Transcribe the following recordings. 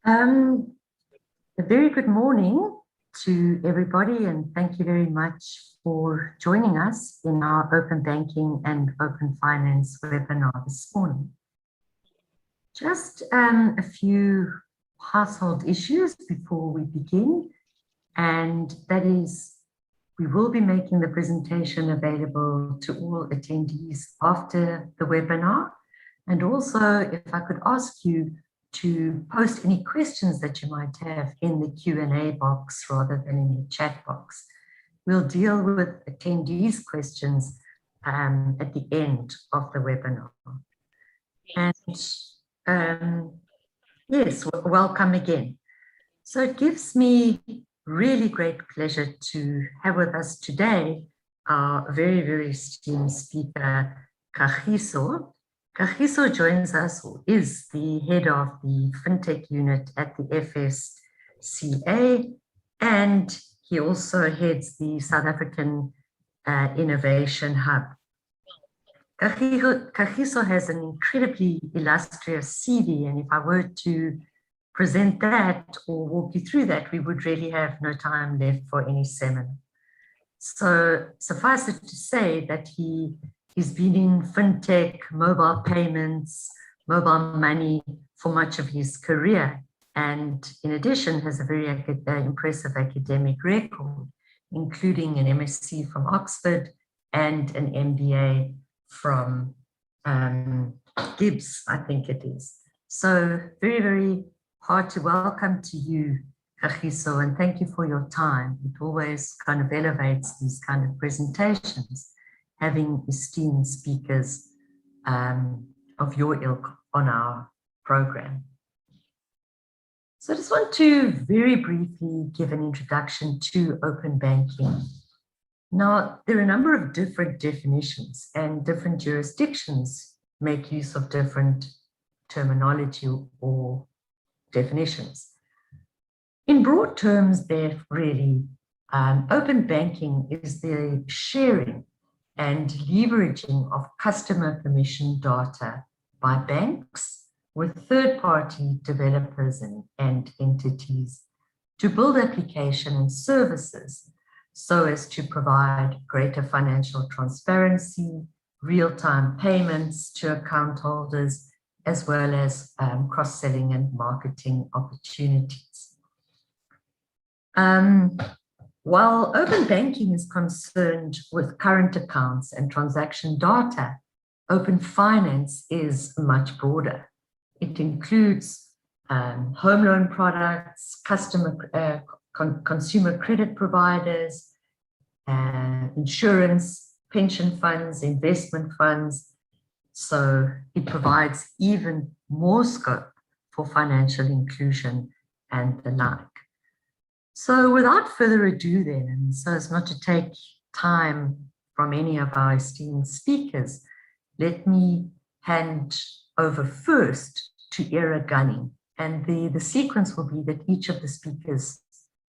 Um, a very good morning to everybody, and thank you very much for joining us in our Open Banking and Open Finance webinar this morning. Just a few household issues before we begin, and that is we will be making the presentation available to all attendees after the webinar. And also, if I could ask you to post any questions that you might have in the Q&A box rather than in the chat box. We'll deal with attendees' questions at the end of the webinar. And yes, welcome again. So it gives me really great pleasure to have with us today our very, very esteemed speaker, Kagiso. Kagiso joins us, or is the head of the FinTech unit at the FSCA, and he also heads the South African Innovation Hub. Kagiso has an incredibly illustrious CV, and if I were to present that or walk you through that, we would really have no time left for any seminar. So suffice it to say that he's been in fintech, mobile payments, mobile money for much of his career, and in addition has a very impressive academic record, including an MSc from Oxford and an MBA from Gibbs, I think it is. So very, very hard to welcome to you, Kagiso, and thank you for your time. It always kind of elevates these kind of presentations, having esteemed speakers of your ilk on our program. So I just want to very briefly give an introduction to open banking. Now, there are a number of different definitions, and different jurisdictions make use of different terminology or definitions. In broad terms, they're really open banking is the sharing and leveraging of customer permission data by banks with third-party developers and entities to build application and services so as to provide greater financial transparency, real-time payments to account holders, as well as cross-selling and marketing opportunities. While open banking is concerned with current accounts and transaction data, open finance is much broader. It includes home loan products, consumer credit providers, insurance, pension funds, investment funds. So it provides even more scope for financial inclusion and the like. So without further ado then, and so as not to take time from any of our esteemed speakers, let me hand over first to Era Gunning. And the sequence will be that each of the speakers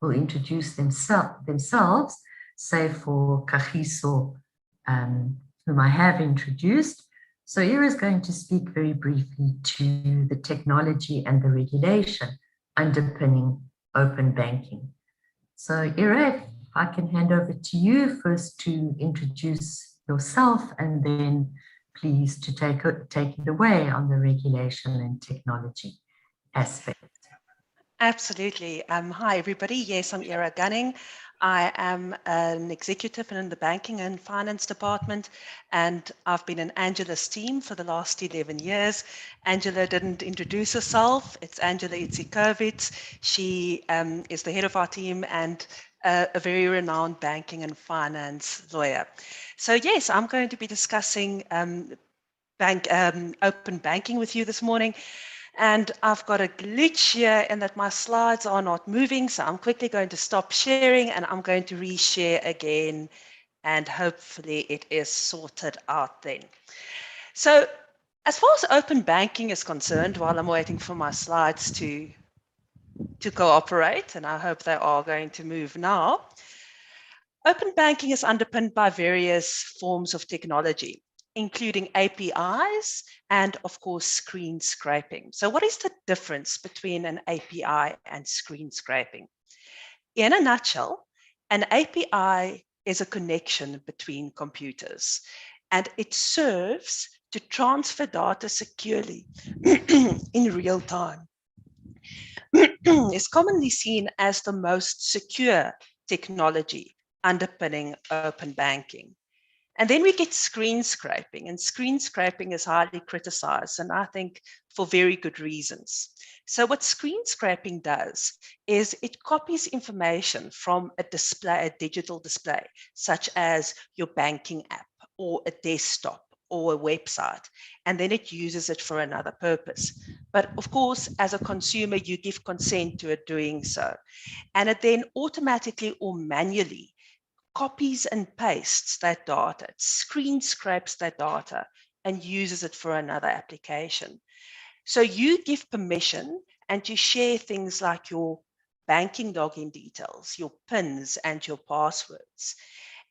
will introduce themselves, save for Kagiso, whom I have introduced. So Era is going to speak very briefly to the technology and the regulation underpinning open banking. So Era, if I can hand over to you first to introduce yourself, and then please to take it away on the regulation and technology aspect. Absolutely. Hi, everybody. Yes, I'm Era Gunning. I am an executive in the banking and finance department, and I've been in Angela's team for the last 11 years. Angela didn't introduce herself. It's Angela Itsikovits. She is the head of our team and a very renowned banking and finance lawyer. So yes, I'm going to be discussing open banking with you this morning. And I've got a glitch here in that my slides are not moving, so I'm quickly going to stop sharing and I'm going to reshare again, and hopefully it is sorted out then. So as far as open banking is concerned, while I'm waiting for my slides to cooperate, and I hope they are going to move now, open banking is underpinned by various forms of technology. including APIs and, of course, screen scraping. So what is the difference between an API and screen scraping? In a nutshell, an API is a connection between computers, and it serves to transfer data securely in real time. It's commonly seen as the most secure technology underpinning open banking. And then we get screen scraping, and screen scraping is highly criticized, and I think for very good reasons. So what screen scraping does is it copies information from a display, a digital display, such as your banking app or a desktop or a website, and then it uses it for another purpose. But of course, as a consumer, you give consent to it doing so. And it then automatically or manually copies and pastes that data, it screen scrapes that data and uses it for another application. So you give permission and you share things like your banking login details, your PINs and your passwords.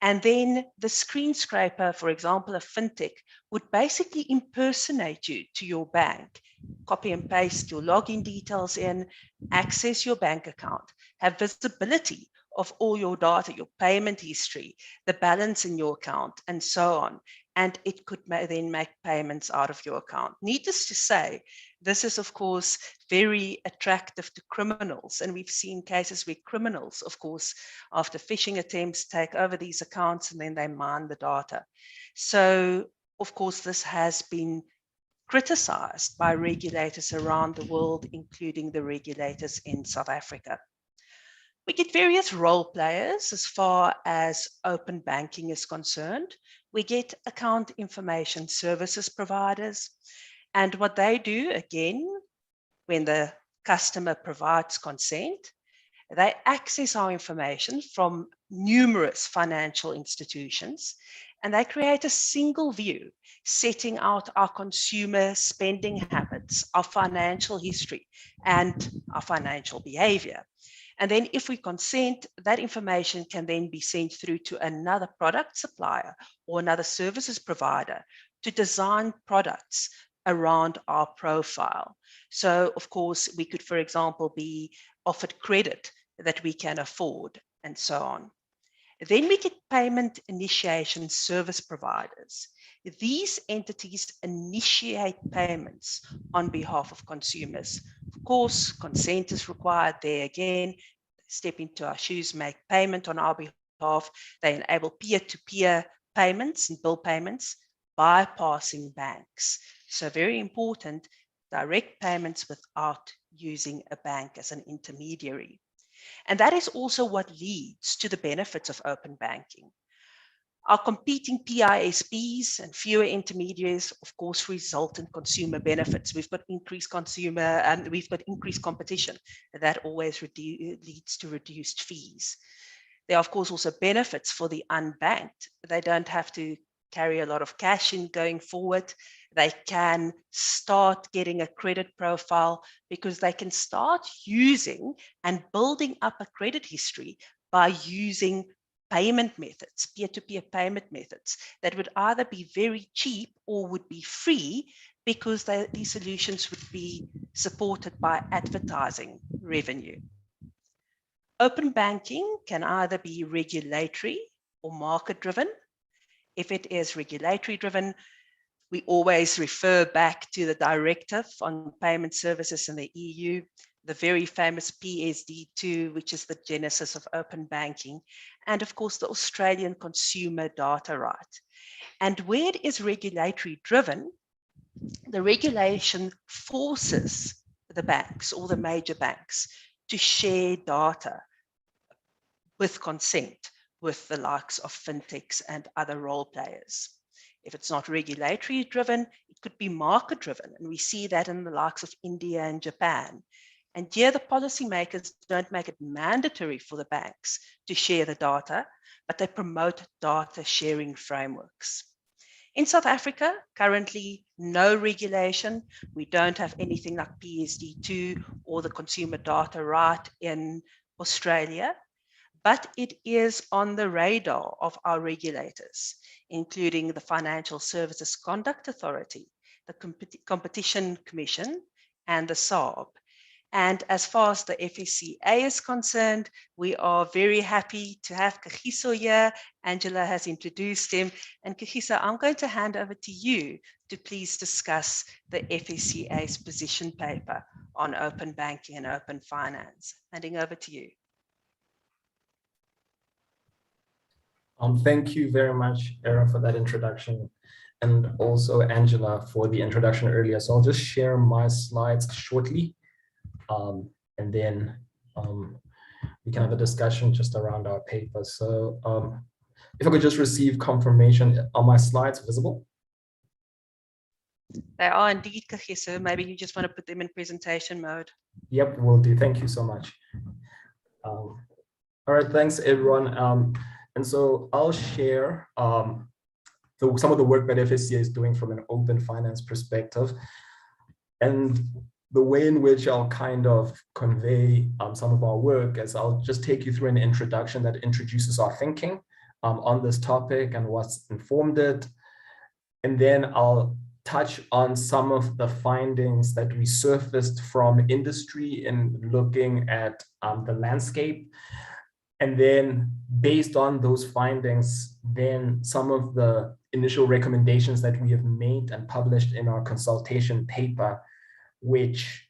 And then the screen scraper, for example, a fintech, would basically impersonate you to your bank, copy and paste your login details in, access your bank account, have visibility of all your data, your payment history, the balance in your account, and so on. And it could then make payments out of your account. Needless to say, this is, of course, very attractive to criminals. And we've seen cases where criminals, of course, after phishing attempts, take over these accounts and then they mine the data. So, of course, this has been criticized by regulators around the world, including the regulators in South Africa. We get various role players as far as open banking is concerned. We get account information services providers. And what they do, again, when the customer provides consent, they access our information from numerous financial institutions, and they create a single view, setting out our consumer spending habits, our financial history, and our financial behavior. And then if we consent, that information can then be sent through to another product supplier or another services provider to design products around our profile. So, of course, we could, for example, be offered credit that we can afford and so on. Then we get payment initiation service providers. These entities initiate payments on behalf of consumers. Of course, consent is required there again. Step into our shoes, make payment on our behalf. They enable peer-to-peer payments and bill payments, bypassing banks. So very important, direct payments without using a bank as an intermediary. And that is also what leads to the benefits of open banking. Our competing PISPs and fewer intermediaries, of course, result in consumer benefits. We've got increased consumer and we've got increased competition. That always leads to reduced fees. There are, of course, also benefits for the unbanked. They don't have to carry a lot of cash in going forward. They can start getting a credit profile because they can start using and building up a credit history by using payment methods, peer-to-peer payment methods that would either be very cheap or would be free because these solutions would be supported by advertising revenue. Open banking can either be regulatory or market-driven. If it is regulatory driven, we always refer back to the directive on payment services in the EU, the very famous PSD2, which is the genesis of open banking, and of course the Australian Consumer Data Right. And where it is regulatory driven, the regulation forces the banks, all the major banks, to share data with consent with the likes of fintechs and other role players. If it's not regulatory driven, it could be market driven. And we see that in the likes of India and Japan. And here the policymakers don't make it mandatory for the banks to share the data, but they promote data sharing frameworks. In South Africa, currently no regulation. We don't have anything like PSD2 or the Consumer Data Right in Australia. but it is on the radar of our regulators, including the Financial Services Conduct Authority, the Competition Commission, and the SARB. And as far as the FSCA is concerned, we are very happy to have Kagiso here. Angela has introduced him. And Kagiso, I'm going to hand over to you to please discuss the FSCA's position paper on open banking and open finance. Handing over to you. Thank you very much, Era, for that introduction, and also Angela for the introduction earlier. So I'll just share my slides shortly, and then we can have a discussion just around our paper. So if I could just receive confirmation, are my slides visible? They are indeed, Kagiso. Maybe you just want to put them in presentation mode. Yep, will do. Thank you so much. All right, thanks everyone. And so I'll share some of the work that FSCA is doing from an open finance perspective. And the way in which I'll kind of convey some of our work is I'll just take you through an introduction that introduces our thinking on this topic and what's informed it. And then I'll touch on some of the findings that we surfaced from industry in looking at the landscape. And then based on those findings, then some of the initial recommendations that we have made and published in our consultation paper, which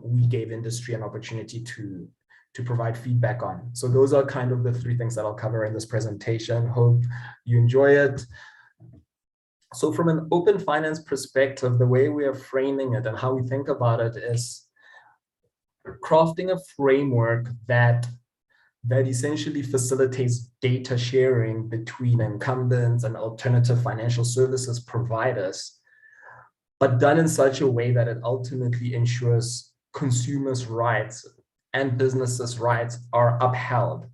we gave industry an opportunity to provide feedback on. So those are kind of the three things that I'll cover in this presentation. Hope you enjoy it. So from an open finance perspective, the way we are framing it and how we think about it is crafting a framework that essentially facilitates data sharing between incumbents and alternative financial services providers, but done in such a way that it ultimately ensures consumers' rights and businesses' rights are upheld,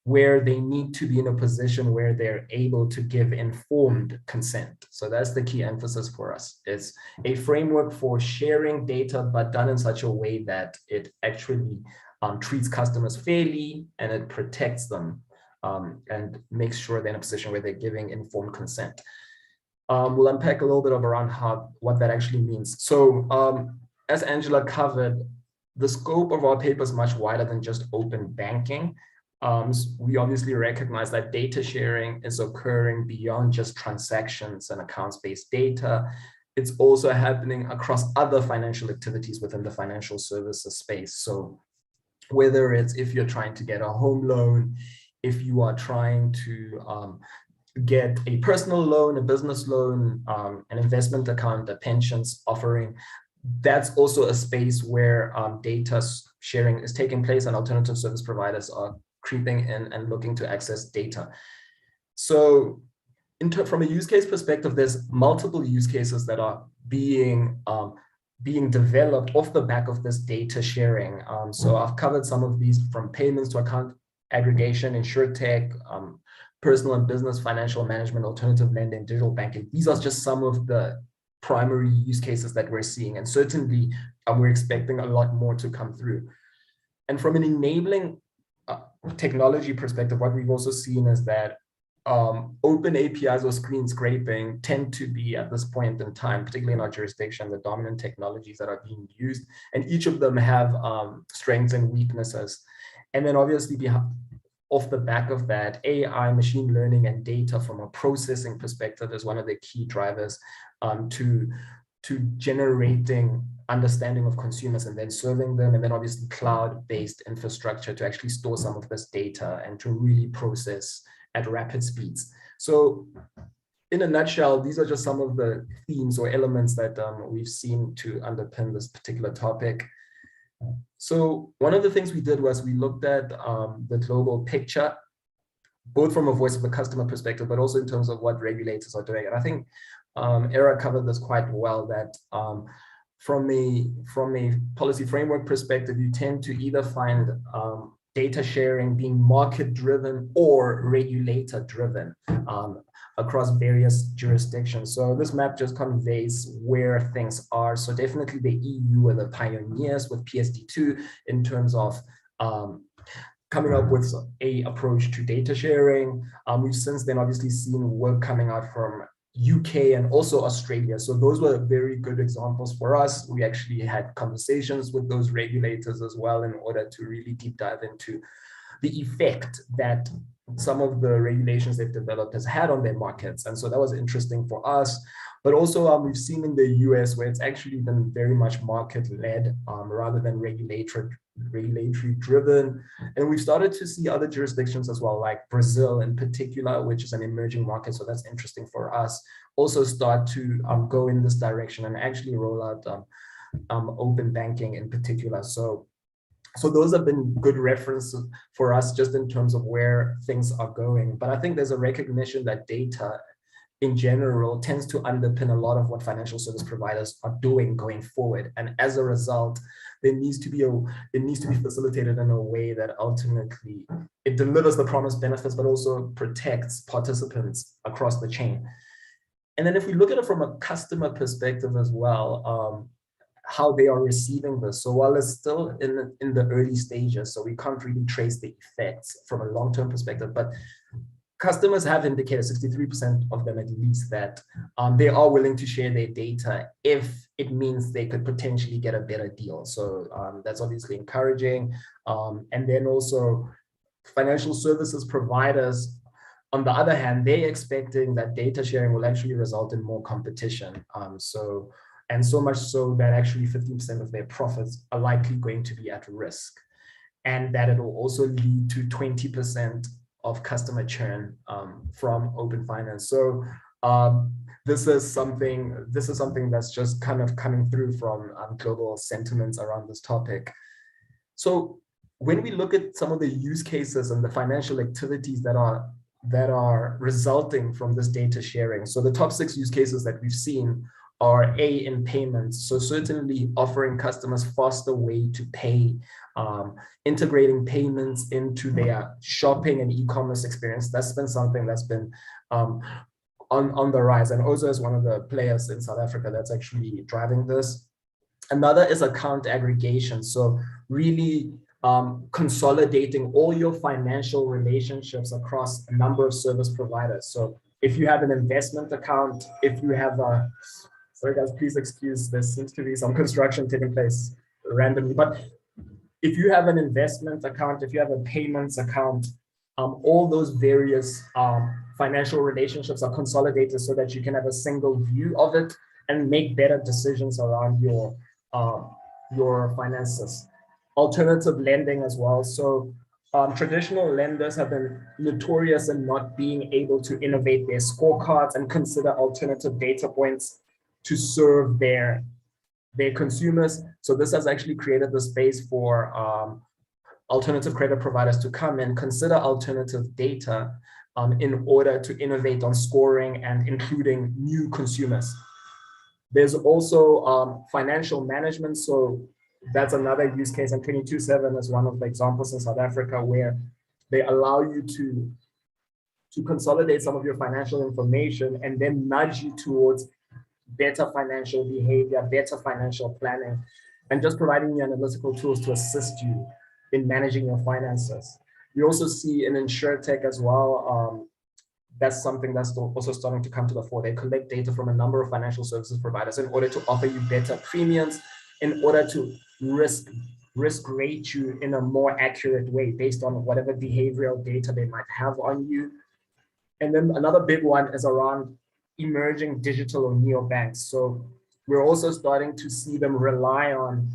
where they need to be in a position where they're able to give informed consent. So that's the key emphasis for us. It's a framework for sharing data, but done in such a way that it actually treats customers fairly and it protects them and makes sure they're in a position where they're giving informed consent. We'll unpack a little bit of around what that actually means. So as Angela covered, the scope of our paper is much wider than just open banking. We obviously recognize that data sharing is occurring beyond just transactions and accounts-based data. It's also happening across other financial activities within the financial services space. So whether it's if you're trying to get a home loan, if you are trying to get a personal loan, a business loan, an investment account, a pensions offering, that's also a space where data sharing is taking place and alternative service providers are creeping in and looking to access data. So from a use case perspective, there's multiple use cases that are being developed off the back of this data sharing. So I've covered some of these, from payments to account aggregation, insurtech, personal and business financial management, alternative lending, digital banking. These are just some of the primary use cases that we're seeing. And certainly we're expecting a lot more to come through. And from an enabling technology perspective, what we've also seen is that open APIs or screen scraping tend to be, at this point in time, particularly in our jurisdiction, the dominant technologies that are being used, and each of them have strengths and weaknesses. And then obviously off the back of that, AI, machine learning, and data from a processing perspective is one of the key drivers to generating understanding of consumers and then serving them, and then obviously cloud-based infrastructure to actually store some of this data and to really process at rapid speeds. So in a nutshell, these are just some of the themes or elements that we've seen to underpin this particular topic. So one of the things we did was we looked at the global picture, both from a voice of the customer perspective, but also in terms of what regulators are doing. And I think Era covered this quite well, that from a policy framework perspective, you tend to either find data sharing being market-driven or regulator-driven across various jurisdictions. So this map just conveys where things are. So definitely the EU were the pioneers with PSD2 in terms of coming up with a approach to data sharing. We've since then obviously seen work coming out from UK and also Australia. So those were very good examples for us. We actually had conversations with those regulators as well in order to really deep dive into the effect that some of the regulations they've developed has had on their markets. And so that was interesting for us. But also we've seen in the US where it's actually been very much market-led rather than regulatory driven. And we've started to see other jurisdictions as well, like Brazil in particular, which is an emerging market. So that's interesting for us. Also start to go in this direction and actually roll out open banking in particular. So those have been good references for us just in terms of where things are going. But I think there's a recognition that data in general tends to underpin a lot of what financial service providers are doing going forward. And as a result, it needs to be facilitated in a way that ultimately it delivers the promised benefits, but also protects participants across the chain. And then if we look at it from a customer perspective as well, how they are receiving this. So while it's still in the early stages, so we can't really trace the effects from a long-term perspective, but customers have indicated, 63% of them at least, that they are willing to share their data if it means they could potentially get a better deal. So that's obviously encouraging. And then also financial services providers, on the other hand, they're expecting that data sharing will actually result in more competition. And so much so that actually 15% of their profits are likely going to be at risk. And that it will also lead to 20% of customer churn from open finance. So this is something that's just kind of coming through from global sentiments around this topic. So when we look at some of the use cases and the financial activities that are resulting from this data sharing, so the top 6 use cases that we've seen are in payments. So certainly offering customers faster way to pay, integrating payments into their shopping and e-commerce experience. That's been something that's been on the rise. And Ozo is one of the players in South Africa that's actually driving this. Another is account aggregation. So really consolidating all your financial relationships across a number of service providers. So if you have an investment account, if you have a, sorry guys, please excuse, there seems to be some construction taking place randomly, but if you have an investment account, if you have a payments account, all those various financial relationships are consolidated so that you can have a single view of it and make better decisions around your finances. Alternative lending as well. So traditional lenders have been notorious in not being able to innovate their scorecards and consider alternative data points to serve their consumers. So this has actually created the space for alternative credit providers to come and consider alternative data in order to innovate on scoring and including new consumers. There's also financial management. So that's another use case, and 22/7 is one of the examples in South Africa where they allow you to consolidate some of your financial information and then nudge you towards better financial behavior, better financial planning, and just providing you analytical tools to assist you in managing your finances. We also see in InsurTech as well, that's something that's also starting to come to the fore. They collect data from a number of financial services providers in order to offer you better premiums, in order to risk rate you in a more accurate way based on whatever behavioral data they might have on you. And then another big one is around emerging digital or neobanks. So we're also starting to see them rely on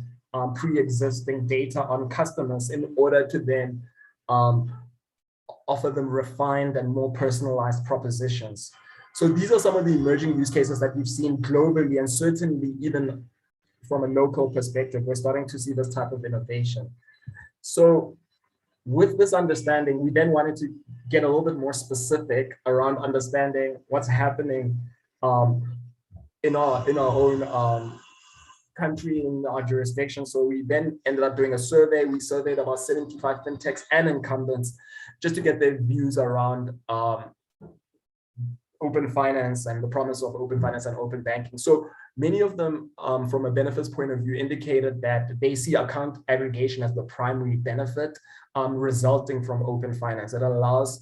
pre-existing data on customers in order to then offer them refined and more personalized propositions. So these are some of the emerging use cases that we've seen globally, and certainly even from a local perspective, we're starting to see this type of innovation. So with this understanding, we then wanted to get a little bit more specific around understanding what's happening in our own country, in our jurisdiction. So we then ended up doing a survey. We surveyed about 75 fintechs and incumbents just to get their views around open finance and the promise of open finance and open banking. So Many of them, from a benefits point of view, indicated that they see account aggregation as the primary benefit resulting from open finance. It allows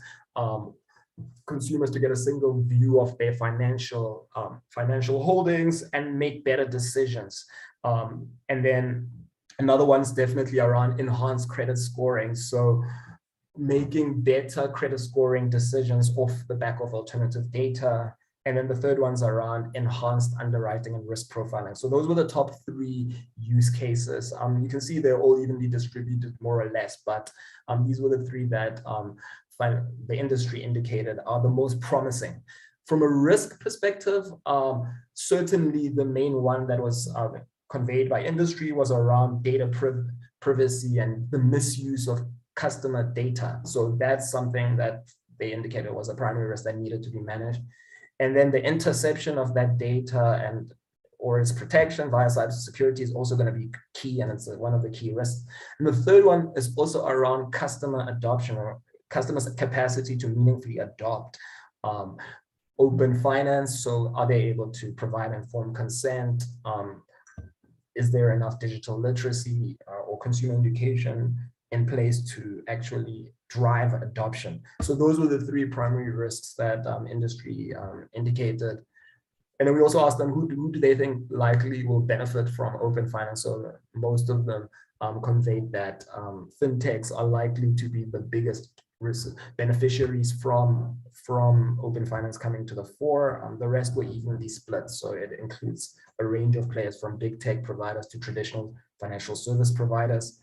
consumers to get a single view of their financial holdings and make better decisions. And then another one's definitely around enhanced credit scoring. So making better credit scoring decisions off the back of alternative data. And then the third one's around enhanced underwriting and risk profiling. So those were the top 3 use cases. You can see they're all evenly distributed more or less, but these were the 3 that the industry indicated are the most promising. From a risk perspective, certainly the main one that was conveyed by industry was around data privacy and the misuse of customer data. So that's something that they indicated was a primary risk that needed to be managed. And then the interception of that data or its protection via cybersecurity is also going to be key, and it's one of the key risks. And the third one is also around customer adoption, or customers' capacity to meaningfully adopt open finance. So are they able to provide informed consent? Is there enough digital literacy or consumer education in place to actually drive adoption? So those were the 3 primary risks that industry indicated. And then we also asked them who do they think likely will benefit from open finance. So most of them conveyed that fintechs are likely to be the biggest beneficiaries from open finance coming to the fore. The rest were evenly split. So it includes a range of players from big tech providers to traditional financial service providers.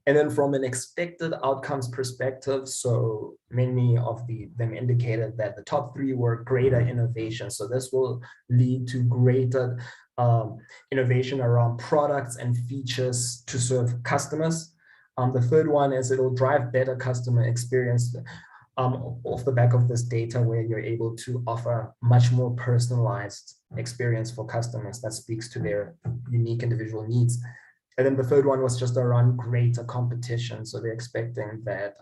And then from an expected outcomes perspective, so many of them indicated that the top 3 were greater innovation. So this will lead to greater innovation around products and features to serve customers. The third one is it'll drive better customer experience off the back of this data, where you're able to offer much more personalized experience for customers that speaks to their unique individual needs. And then the third one was just around greater competition. So they're expecting that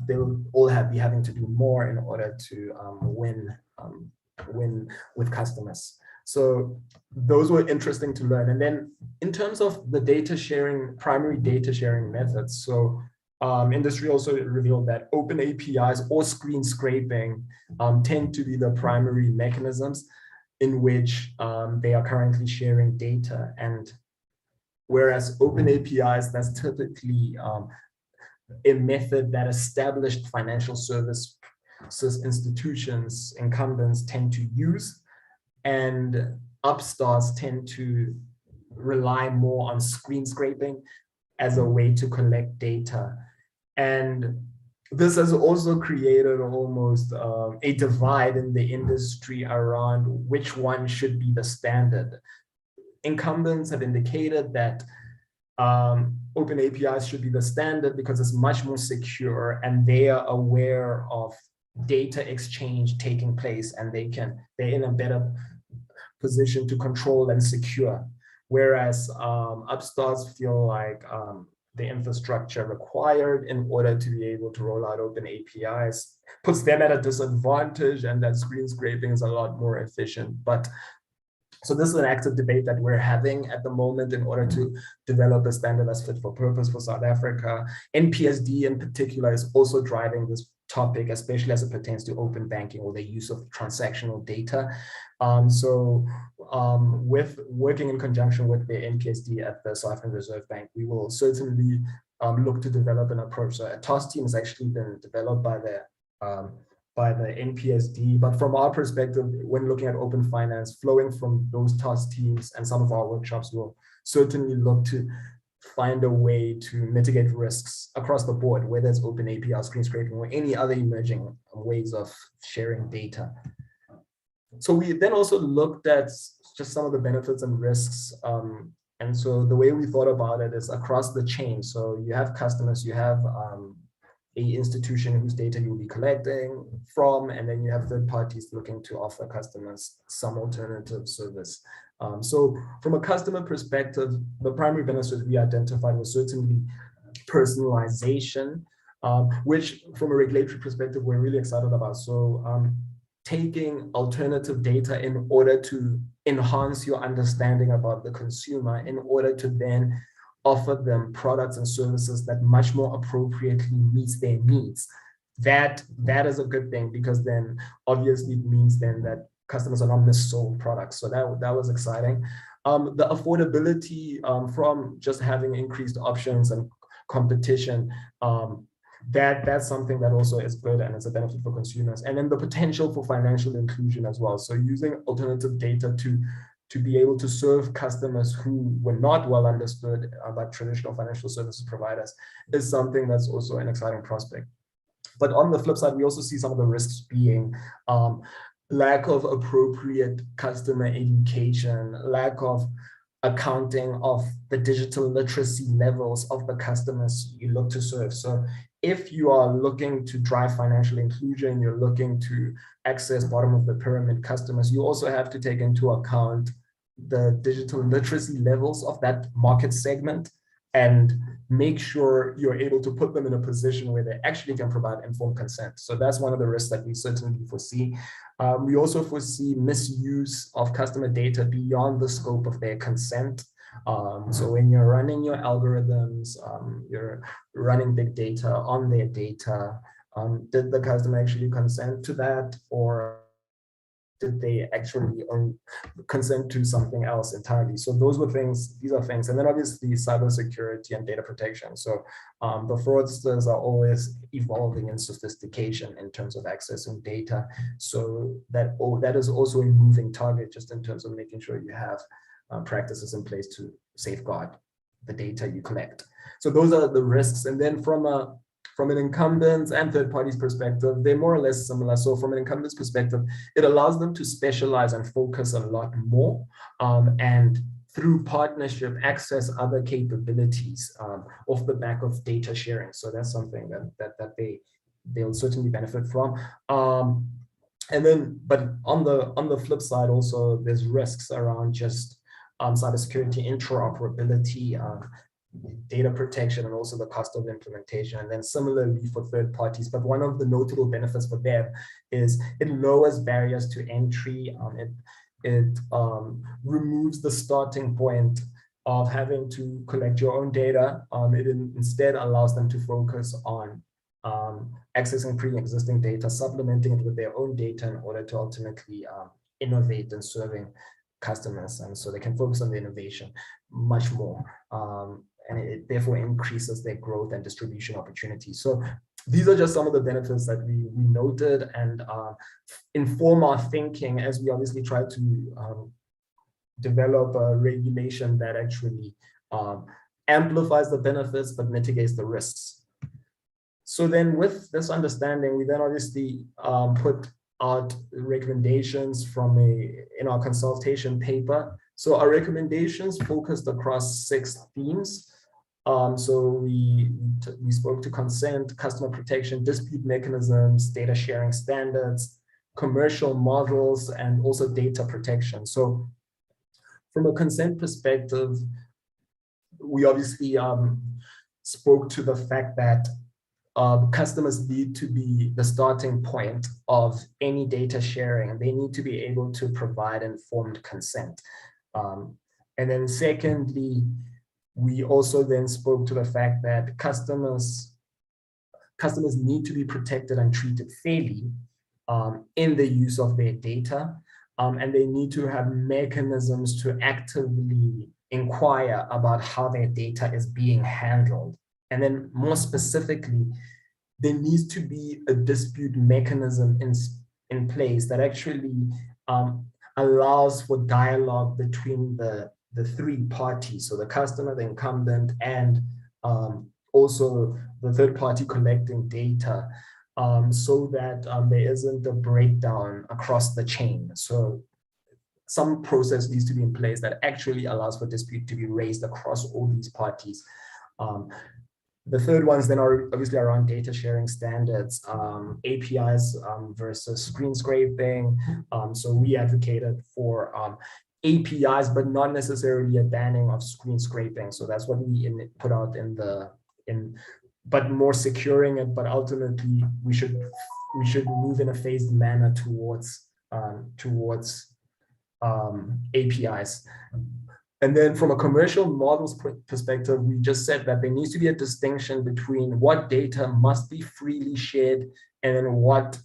they'll all be having to do more in order to win with customers. So those were interesting to learn. And then in terms of the data sharing, primary data sharing methods, so industry also revealed that open APIs or screen scraping tend to be the primary mechanisms in which they are currently sharing data. And whereas open APIs, that's typically a method that established financial services institutions, incumbents tend to use, and upstarts tend to rely more on screen scraping as a way to collect data. And this has also created almost a divide in the industry around which one should be the standard. Incumbents have indicated that open APIs should be the standard because it's much more secure and they are aware of data exchange taking place, and they're in a better position to control and secure. Whereas upstarts feel like the infrastructure required in order to be able to roll out open APIs puts them at a disadvantage, and that screen scraping is a lot more efficient. But so this is an active debate that we're having at the moment in order to develop a standard that's fit for purpose for South Africa. NPSD in particular is also driving this topic, especially as it pertains to open banking or the use of transactional data. With working in conjunction with the NPSD at the South African Reserve Bank, we will certainly look to develop an approach. So a task team has actually been developed by the NPSD, but from our perspective, when looking at open finance, flowing from those task teams and some of our workshops, will certainly look to find a way to mitigate risks across the board, whether it's open API, screen scraping, or any other emerging ways of sharing data. So we then also looked at just some of the benefits and risks. And so the way we thought about it is across the chain. So you have customers, you have a institution whose data you'll be collecting from, and then you have third parties looking to offer customers some alternative service. So from a customer perspective, the primary benefits we identified was certainly personalization, which from a regulatory perspective, we're really excited about. So taking alternative data in order to enhance your understanding about the consumer, in order to then offer them products and services that much more appropriately meets their needs. That is a good thing, because then obviously it means then that customers are not missold products. So that was exciting. The affordability from just having increased options and competition, that's something that also is good and it's a benefit for consumers. And then the potential for financial inclusion as well. So using alternative data to be able to serve customers who were not well understood by traditional financial services providers is something that's also an exciting prospect. But on the flip side, we also see some of the risks being lack of appropriate customer education, lack of accounting of the digital literacy levels of the customers you look to serve. So if you are looking to drive financial inclusion, you're looking to access bottom of the pyramid customers, you also have to take into account the digital literacy levels of that market segment and make sure you're able to put them in a position where they actually can provide informed consent. So that's one of the risks that we certainly foresee. We also foresee misuse of customer data beyond the scope of their consent. So when you're running your algorithms, you're running big data on their data, did the customer actually consent to that, or did they actually consent to something else entirely? So these are things. And then obviously cybersecurity and data protection. So the fraudsters are always evolving in sophistication in terms of accessing data. So that is also a moving target, just in terms of making sure you have practices in place to safeguard the data you collect. So those are the risks. And then from an incumbent's and third parties perspective, they're more or less similar. So from an incumbent's perspective, it allows them to specialize and focus a lot more, and through partnership access other capabilities off the back of data sharing. So that's something that they'll certainly benefit from. And then, but on the flip side, also there's risks around just cybersecurity, interoperability, data protection, and also the cost of implementation. And then similarly for third parties, but one of the notable benefits for them is it lowers barriers to entry. It removes the starting point of having to collect your own data. It instead allows them to focus on accessing pre-existing data, supplementing it with their own data in order to ultimately innovate in serving customers. And so they can focus on the innovation much more. And it therefore increases their growth and distribution opportunities. So these are just some of the benefits that we noted and inform our thinking as we obviously try to develop a regulation that actually amplifies the benefits but mitigates the risks. So then with this understanding, we then obviously put out recommendations in our consultation paper. So our recommendations focused across 6 themes. So we spoke to consent, customer protection, dispute mechanisms, data sharing standards, commercial models, and also data protection. So from a consent perspective, we obviously spoke to the fact that customers need to be the starting point of any data sharing, and they need to be able to provide informed consent. And then secondly, we also then spoke to the fact that customers need to be protected and treated fairly in the use of their data, and they need to have mechanisms to actively inquire about how their data is being handled. And then more specifically, there needs to be a dispute mechanism in place that actually allows for dialogue between the 3 parties, so the customer, the incumbent, and also the third party collecting data, so that there isn't a breakdown across the chain. So some process needs to be in place that actually allows for dispute to be raised across all these parties. The third ones then are obviously around data sharing standards, APIs versus screen scraping. So we advocated for APIs, but not necessarily a banning of screen scraping. So that's what we put out in but more securing it. But ultimately, we should move in a phased manner towards APIs. And then from a commercial models perspective, we just said that there needs to be a distinction between what data must be freely shared and then what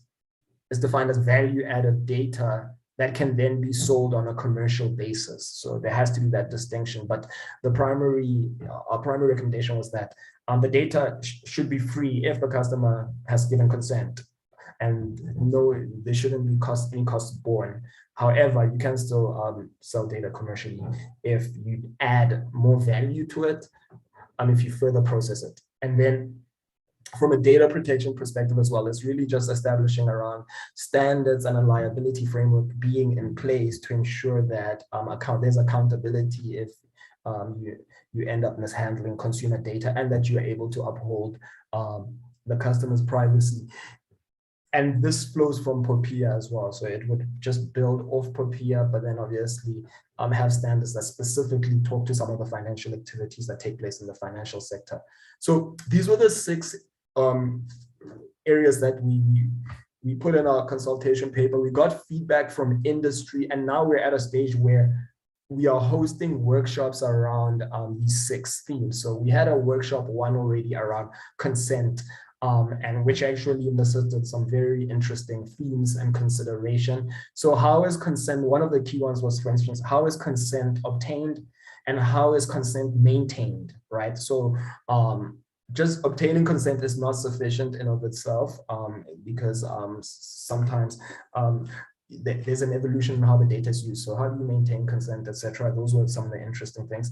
is defined as value-added data that can then be sold on a commercial basis. So there has to be that distinction. But our primary recommendation was that the data should be free if the customer has given consent, and no, there shouldn't be any costs borne. However, you can still sell data commercially if you add more value to it, if you further process it. And then from a data protection perspective as well, it's really just establishing around standards and a liability framework being in place to ensure that there's accountability if you end up mishandling consumer data, and that you are able to uphold the customer's privacy. And this flows from POPIA as well. So it would just build off POPIA, but then obviously have standards that specifically talk to some of the financial activities that take place in the financial sector. So these were the 6 areas that we put in our consultation paper. We got feedback from industry, and now we're at a stage where we are hosting workshops around these 6 themes. So we had a workshop 1 already around consent, and which actually elicited some very interesting themes and consideration. So how is consent, one of the key ones was, for instance, how is consent obtained and how is consent maintained, right? So just obtaining consent is not sufficient in of itself, because sometimes there's an evolution in how the data is used. So how do you maintain consent, etc.? Those were some of the interesting things.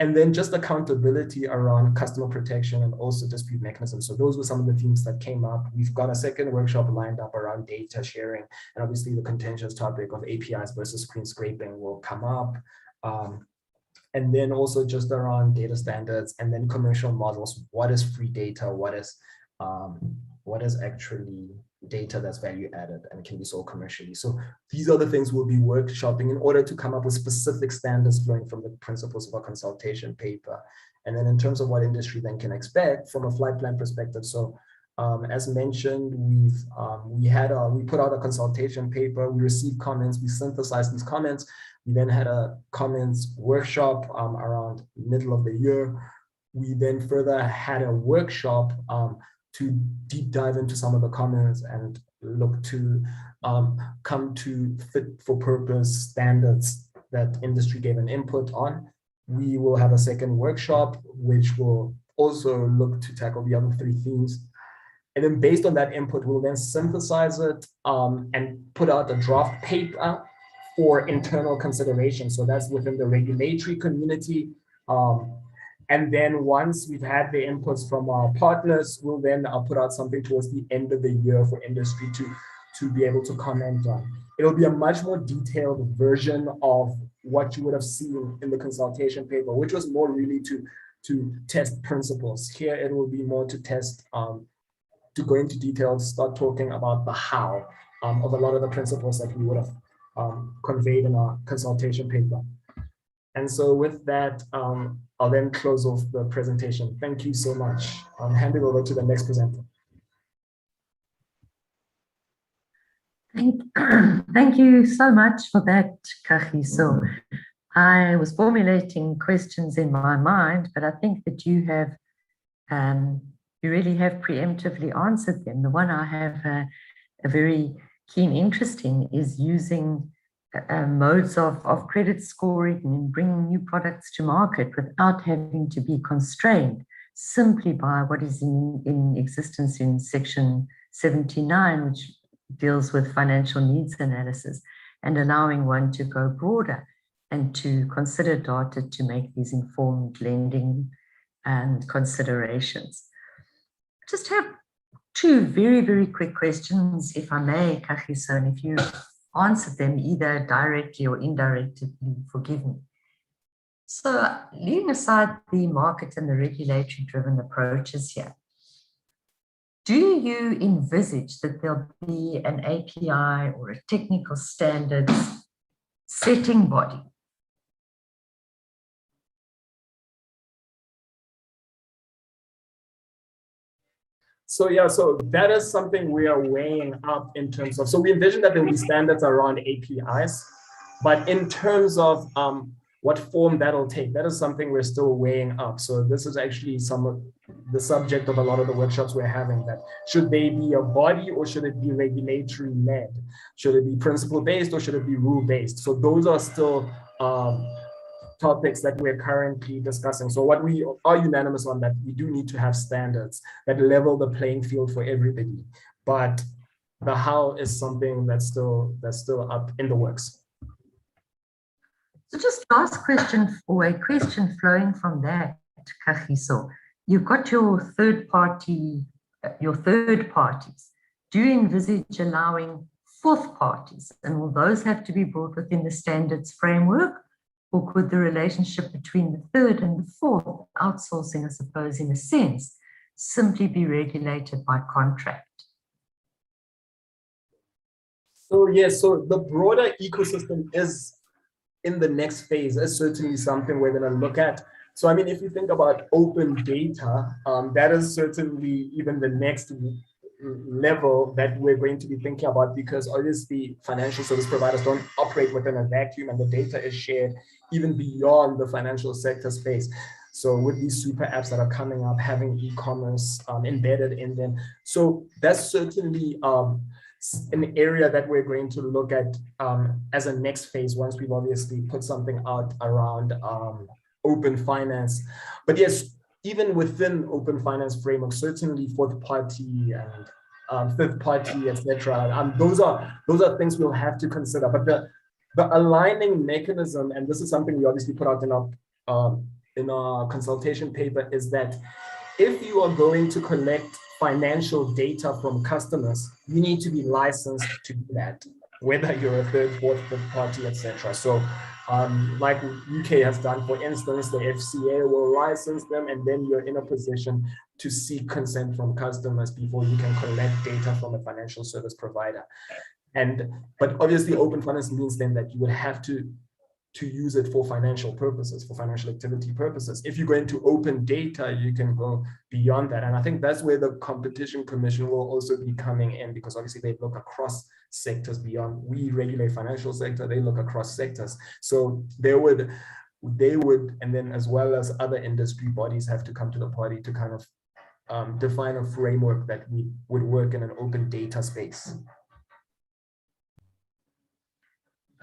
And then just accountability around customer protection and also dispute mechanisms. So those were some of the themes that came up. We've got a second workshop lined up around data sharing, and obviously the contentious topic of APIs versus screen scraping will come up. And then also just around data standards, and then commercial models. What is free data? What is actually data that's value added and can be sold commercially? So these are the things we'll be workshopping in order to come up with specific standards flowing from the principles of our consultation paper. And then in terms of what industry then can expect from a flight plan perspective. So as mentioned, we put out a consultation paper, we received comments, we synthesized these comments. We then had a comments workshop around middle of the year. We then further had a workshop to deep dive into some of the comments and look to come to fit for purpose standards that industry gave an input on. We will have a second workshop, which will also look to tackle the other 3 themes. And then based on that input, we'll then synthesize it and put out a draft paper for internal consideration. So that's within the regulatory community. And then once we've had the inputs from our partners, we'll then put out something towards the end of the year for industry to be able to comment on. It'll be a much more detailed version of what you would have seen in the consultation paper, which was more really to test principles. Here, it will be more to test, to go into details, start talking about the how of a lot of the principles that we would have conveyed in our consultation paper. And so with that, I'll then close off the presentation. Thank you so much. I'll hand it over to the next presenter. Thank you so much for that, Kagiso. I was formulating questions in my mind, but I think that you have, you really have preemptively answered them. The one I have a very keen interest in is using modes of credit scoring and bringing new products to market without having to be constrained simply by what is in existence in Section 79, which deals with financial needs analysis, and allowing one to go broader and to consider data to make these informed lending and considerations. Just have 2 very, very quick questions, if I may, Kagiso, and if you answered them either directly or indirectly, forgive me. So leaving aside the market and the regulatory driven approaches here, do you envisage that there'll be an API or a technical standards setting body So yeah, so that is something we are weighing up in terms of, so we envision that there will be standards around APIs, but in terms of what form that'll take, that is something we're still weighing up. So this is actually some of the subject of a lot of the workshops we're having, that should they be a body or should it be regulatory led? Should it be principle based or should it be rule based? So those are still topics that we're currently discussing. So what we are unanimous on, that we do need to have standards that level the playing field for everybody, but the how is something that's still up in the works. So just last question, or a question flowing from that, Kagiso. You've got your third parties. Do you envisage allowing fourth parties? And will those have to be brought within the standards framework? Or could the relationship between the third and the fourth, outsourcing, I suppose, in a sense, simply be regulated by contract? So yes, so the broader ecosystem is in the next phase, is certainly something we're going to look at. So I mean, if you think about open data, that is certainly even the next level that we're going to be thinking about, because obviously financial service providers don't operate within a vacuum, and the data is shared even beyond the financial sector space. So with these super apps that are coming up, having e-commerce embedded in them. So that's certainly an area that we're going to look at as a next phase, once we've obviously put something out around open finance. But yes, even within open finance framework, certainly fourth party and fifth party, etc. Those are things we'll have to consider. But the aligning mechanism, and this is something we obviously put out in our consultation paper, is that if you are going to collect financial data from customers, you need to be licensed to do that, whether you're a third, fourth, fifth party, etc. So like UK has done, for instance, the FCA will license them, and then you're in a position to seek consent from customers before you can collect data from a financial service provider. But obviously open finance means then that you would have to use it for financial purposes, for financial activity purposes. If you go into open data, you can go beyond that. And I think that's where the Competition Commission will also be coming in, because obviously they look across sectors beyond. We regulate financial sector, they look across sectors. So they would, and then as well as other industry bodies, have to come to the party to kind of define a framework that would work in an open data space.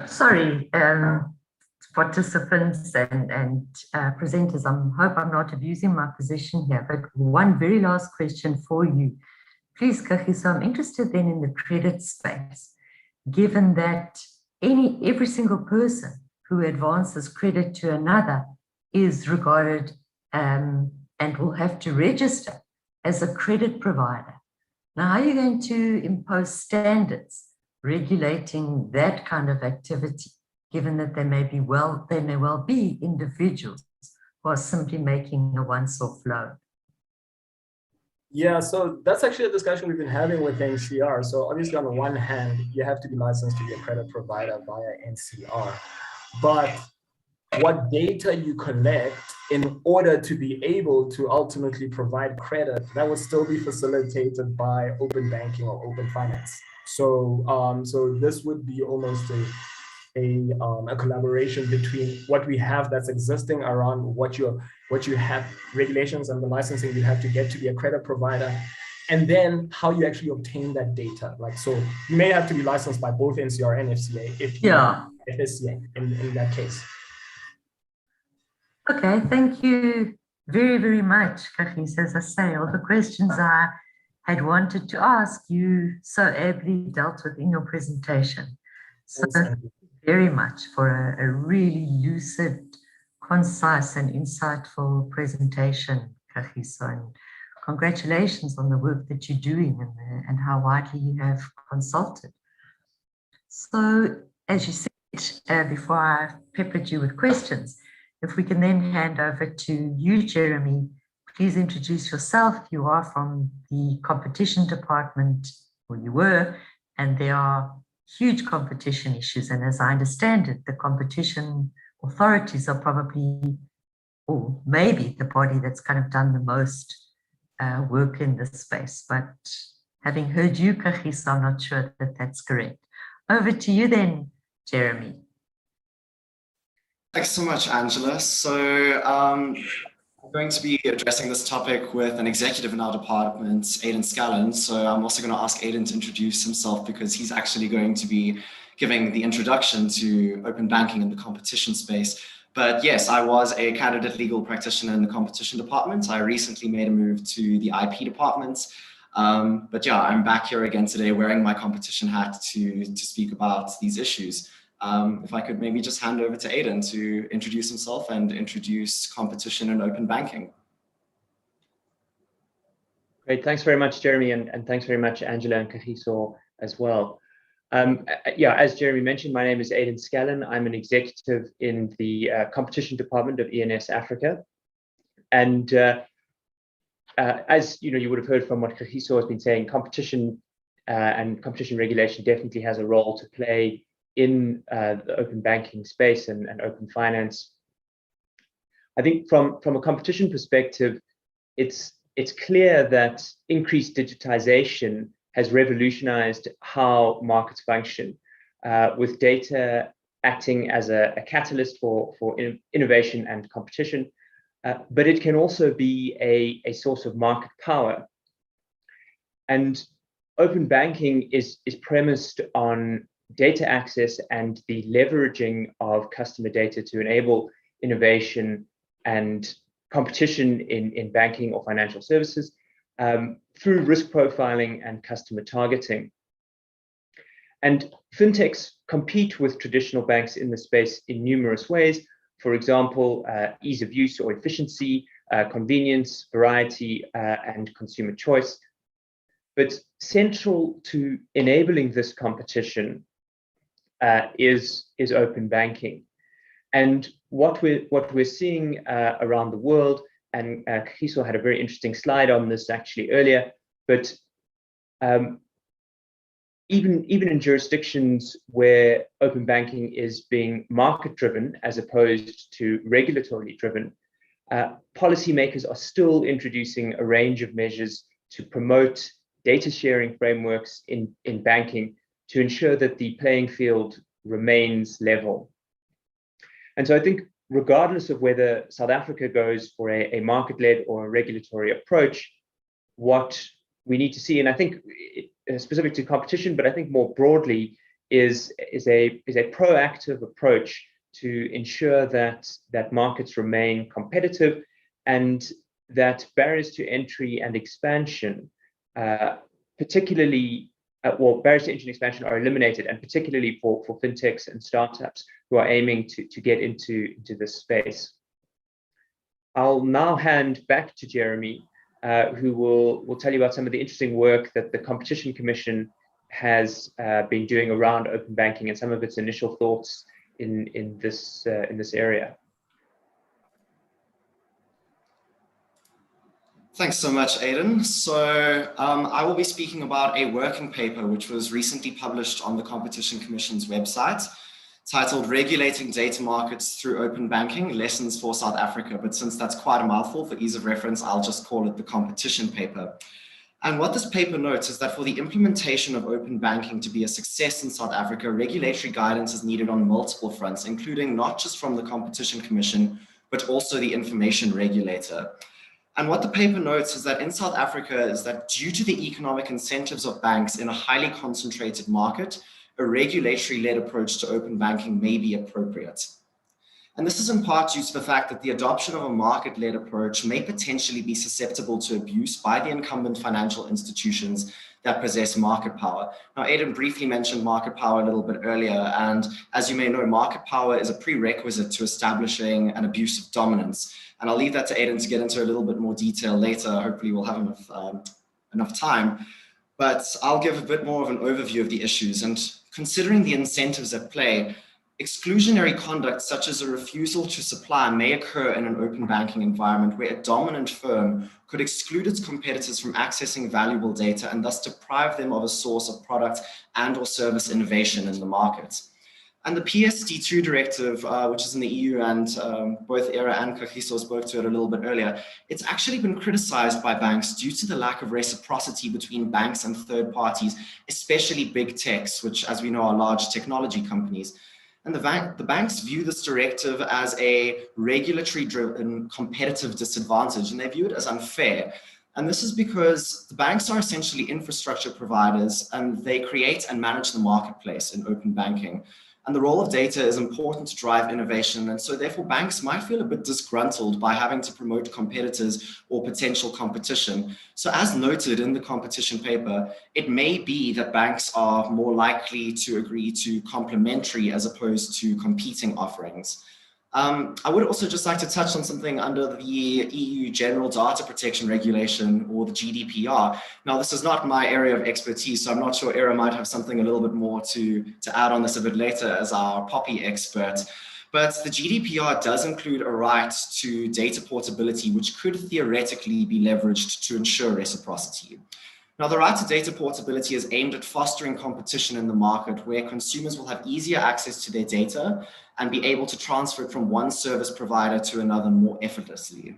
Sorry, participants and presenters, I hope I'm not abusing my position here, but one very last question for you. Please, Kagiso, I'm interested then in the credit space, given that every single person who advances credit to another is regarded and will have to register as a credit provider. Now, how are you going to impose standards regulating that kind of activity, given that they may well be individuals who are simply making a once-off loan? Yeah, so that's actually a discussion we've been having with NCR. So obviously, on the one hand, you have to be licensed to be a credit provider via NCR. But what data you collect in order to be able to ultimately provide credit, that would still be facilitated by open banking or open finance. So, so this would be almost a collaboration between what we have that's existing around what you have, regulations and the licensing you have to get to be a credit provider, and then how you actually obtain that data. Like, so you may have to be licensed by both NCR and FCA if you FSCA in that case. Okay, thank you very, very much, Kagiso. As I say, all the questions I had wanted to ask, you so ably dealt with in your presentation. So thank you very much for a really lucid, concise and insightful presentation, Kagiso. And congratulations on the work that you're doing and how widely you have consulted. So as you said, before I peppered you with questions, if we can then hand over to you, Jeremy, please introduce yourself. You are from the competition department, or you were, and there are huge competition issues. And as I understand it, the competition authorities are probably, or maybe the body that's kind of done the most work in this space. But having heard you, Kagiso, I'm not sure that that's correct. Over to you then, Jeremy. Thanks so much, Angela. So I'm going to be addressing this topic with an executive in our department, Aidan Scallon. So I'm also going to ask Aidan to introduce himself because he's actually going to be giving the introduction to open banking in the competition space. But yes, I was a candidate legal practitioner in the competition department. I recently made a move to the IP department. But yeah, I'm back here again today wearing my competition hat to speak about these issues. If I could maybe just hand over to Aidan to introduce himself and introduce competition and open banking. Great, thanks very much, Jeremy, and thanks very much, Angela and Kagiso as well. Yeah, as Jeremy mentioned, my name is Aidan Scallon. I'm an executive in the competition department of ENSafrica. And as you would have heard from what Kagiso has been saying, competition and competition regulation definitely has a role to play in the open banking space and open finance. I think from a competition perspective, it's clear that increased digitization has revolutionized how markets function, with data acting as a catalyst for innovation and competition, but it can also be a source of market power. And open banking is premised on data access and the leveraging of customer data to enable innovation and competition in banking or financial services through risk profiling and customer targeting. And fintechs compete with traditional banks in the space in numerous ways. For example, ease of use or efficiency, convenience, variety, and consumer choice. But central to enabling this competition is open banking. And what we're seeing around the world, and Kagiso had a very interesting slide on this actually earlier, but even in jurisdictions where open banking is being market-driven as opposed to regulatory driven, policymakers are still introducing a range of measures to promote data sharing frameworks in banking to ensure that the playing field remains level. And so I think regardless of whether South Africa goes for a market-led or a regulatory approach, what we need to see, and I think specific to competition, but I think more broadly, is a proactive approach to ensure that markets remain competitive and that barriers to entry and expansion, particularly barriers to entry and expansion are eliminated, and particularly for fintechs and startups who are aiming to get into this space. I'll now hand back to Jeremy, who will tell you about some of the interesting work that the Competition Commission has been doing around open banking and some of its initial thoughts in this area. Thanks so much, Aidan. So I will be speaking about a working paper which was recently published on the Competition Commission's website, titled Regulating Data Markets Through Open Banking, Lessons for South Africa. But since that's quite a mouthful, for ease of reference, I'll just call it the competition paper. And what this paper notes is that for the implementation of open banking to be a success in South Africa, regulatory guidance is needed on multiple fronts, including not just from the Competition Commission, but also the information regulator. And what the paper notes is that in South Africa is that due to the economic incentives of banks in a highly concentrated market, a regulatory-led approach to open banking may be appropriate. And this is in part due to the fact that the adoption of a market-led approach may potentially be susceptible to abuse by the incumbent financial institutions that possess market power. Now, Aidan briefly mentioned market power a little bit earlier, and as you may know, market power is a prerequisite to establishing an abuse of dominance. And I'll leave that to Aidan to get into a little bit more detail later. Hopefully we'll have enough time. But I'll give a bit more of an overview of the issues. And considering the incentives at play, exclusionary conduct such as a refusal to supply may occur in an open banking environment where a dominant firm could exclude its competitors from accessing valuable data and thus deprive them of a source of product and or service innovation in the market. And the PSD2 directive, which is in the EU, and both Era and Kagiso spoke to it a little bit earlier, it's actually been criticized by banks due to the lack of reciprocity between banks and third parties, especially big techs, which, as we know, are large technology companies. And the banks view this directive as a regulatory-driven competitive disadvantage, and they view it as unfair. And this is because the banks are essentially infrastructure providers, and they create and manage the marketplace in open banking. And the role of data is important to drive innovation. And so therefore banks might feel a bit disgruntled by having to promote competitors or potential competition. So as noted in the competition paper, it may be that banks are more likely to agree to complementary as opposed to competing offerings. I would also just like to touch on something under the EU General Data Protection Regulation, or the GDPR. Now, this is not my area of expertise, so I'm not sure Era might have something a little bit more to add on this a bit later as our POPI expert. But the GDPR does include a right to data portability, which could theoretically be leveraged to ensure reciprocity. Now, the right to data portability is aimed at fostering competition in the market, where consumers will have easier access to their data and be able to transfer it from one service provider to another more effortlessly.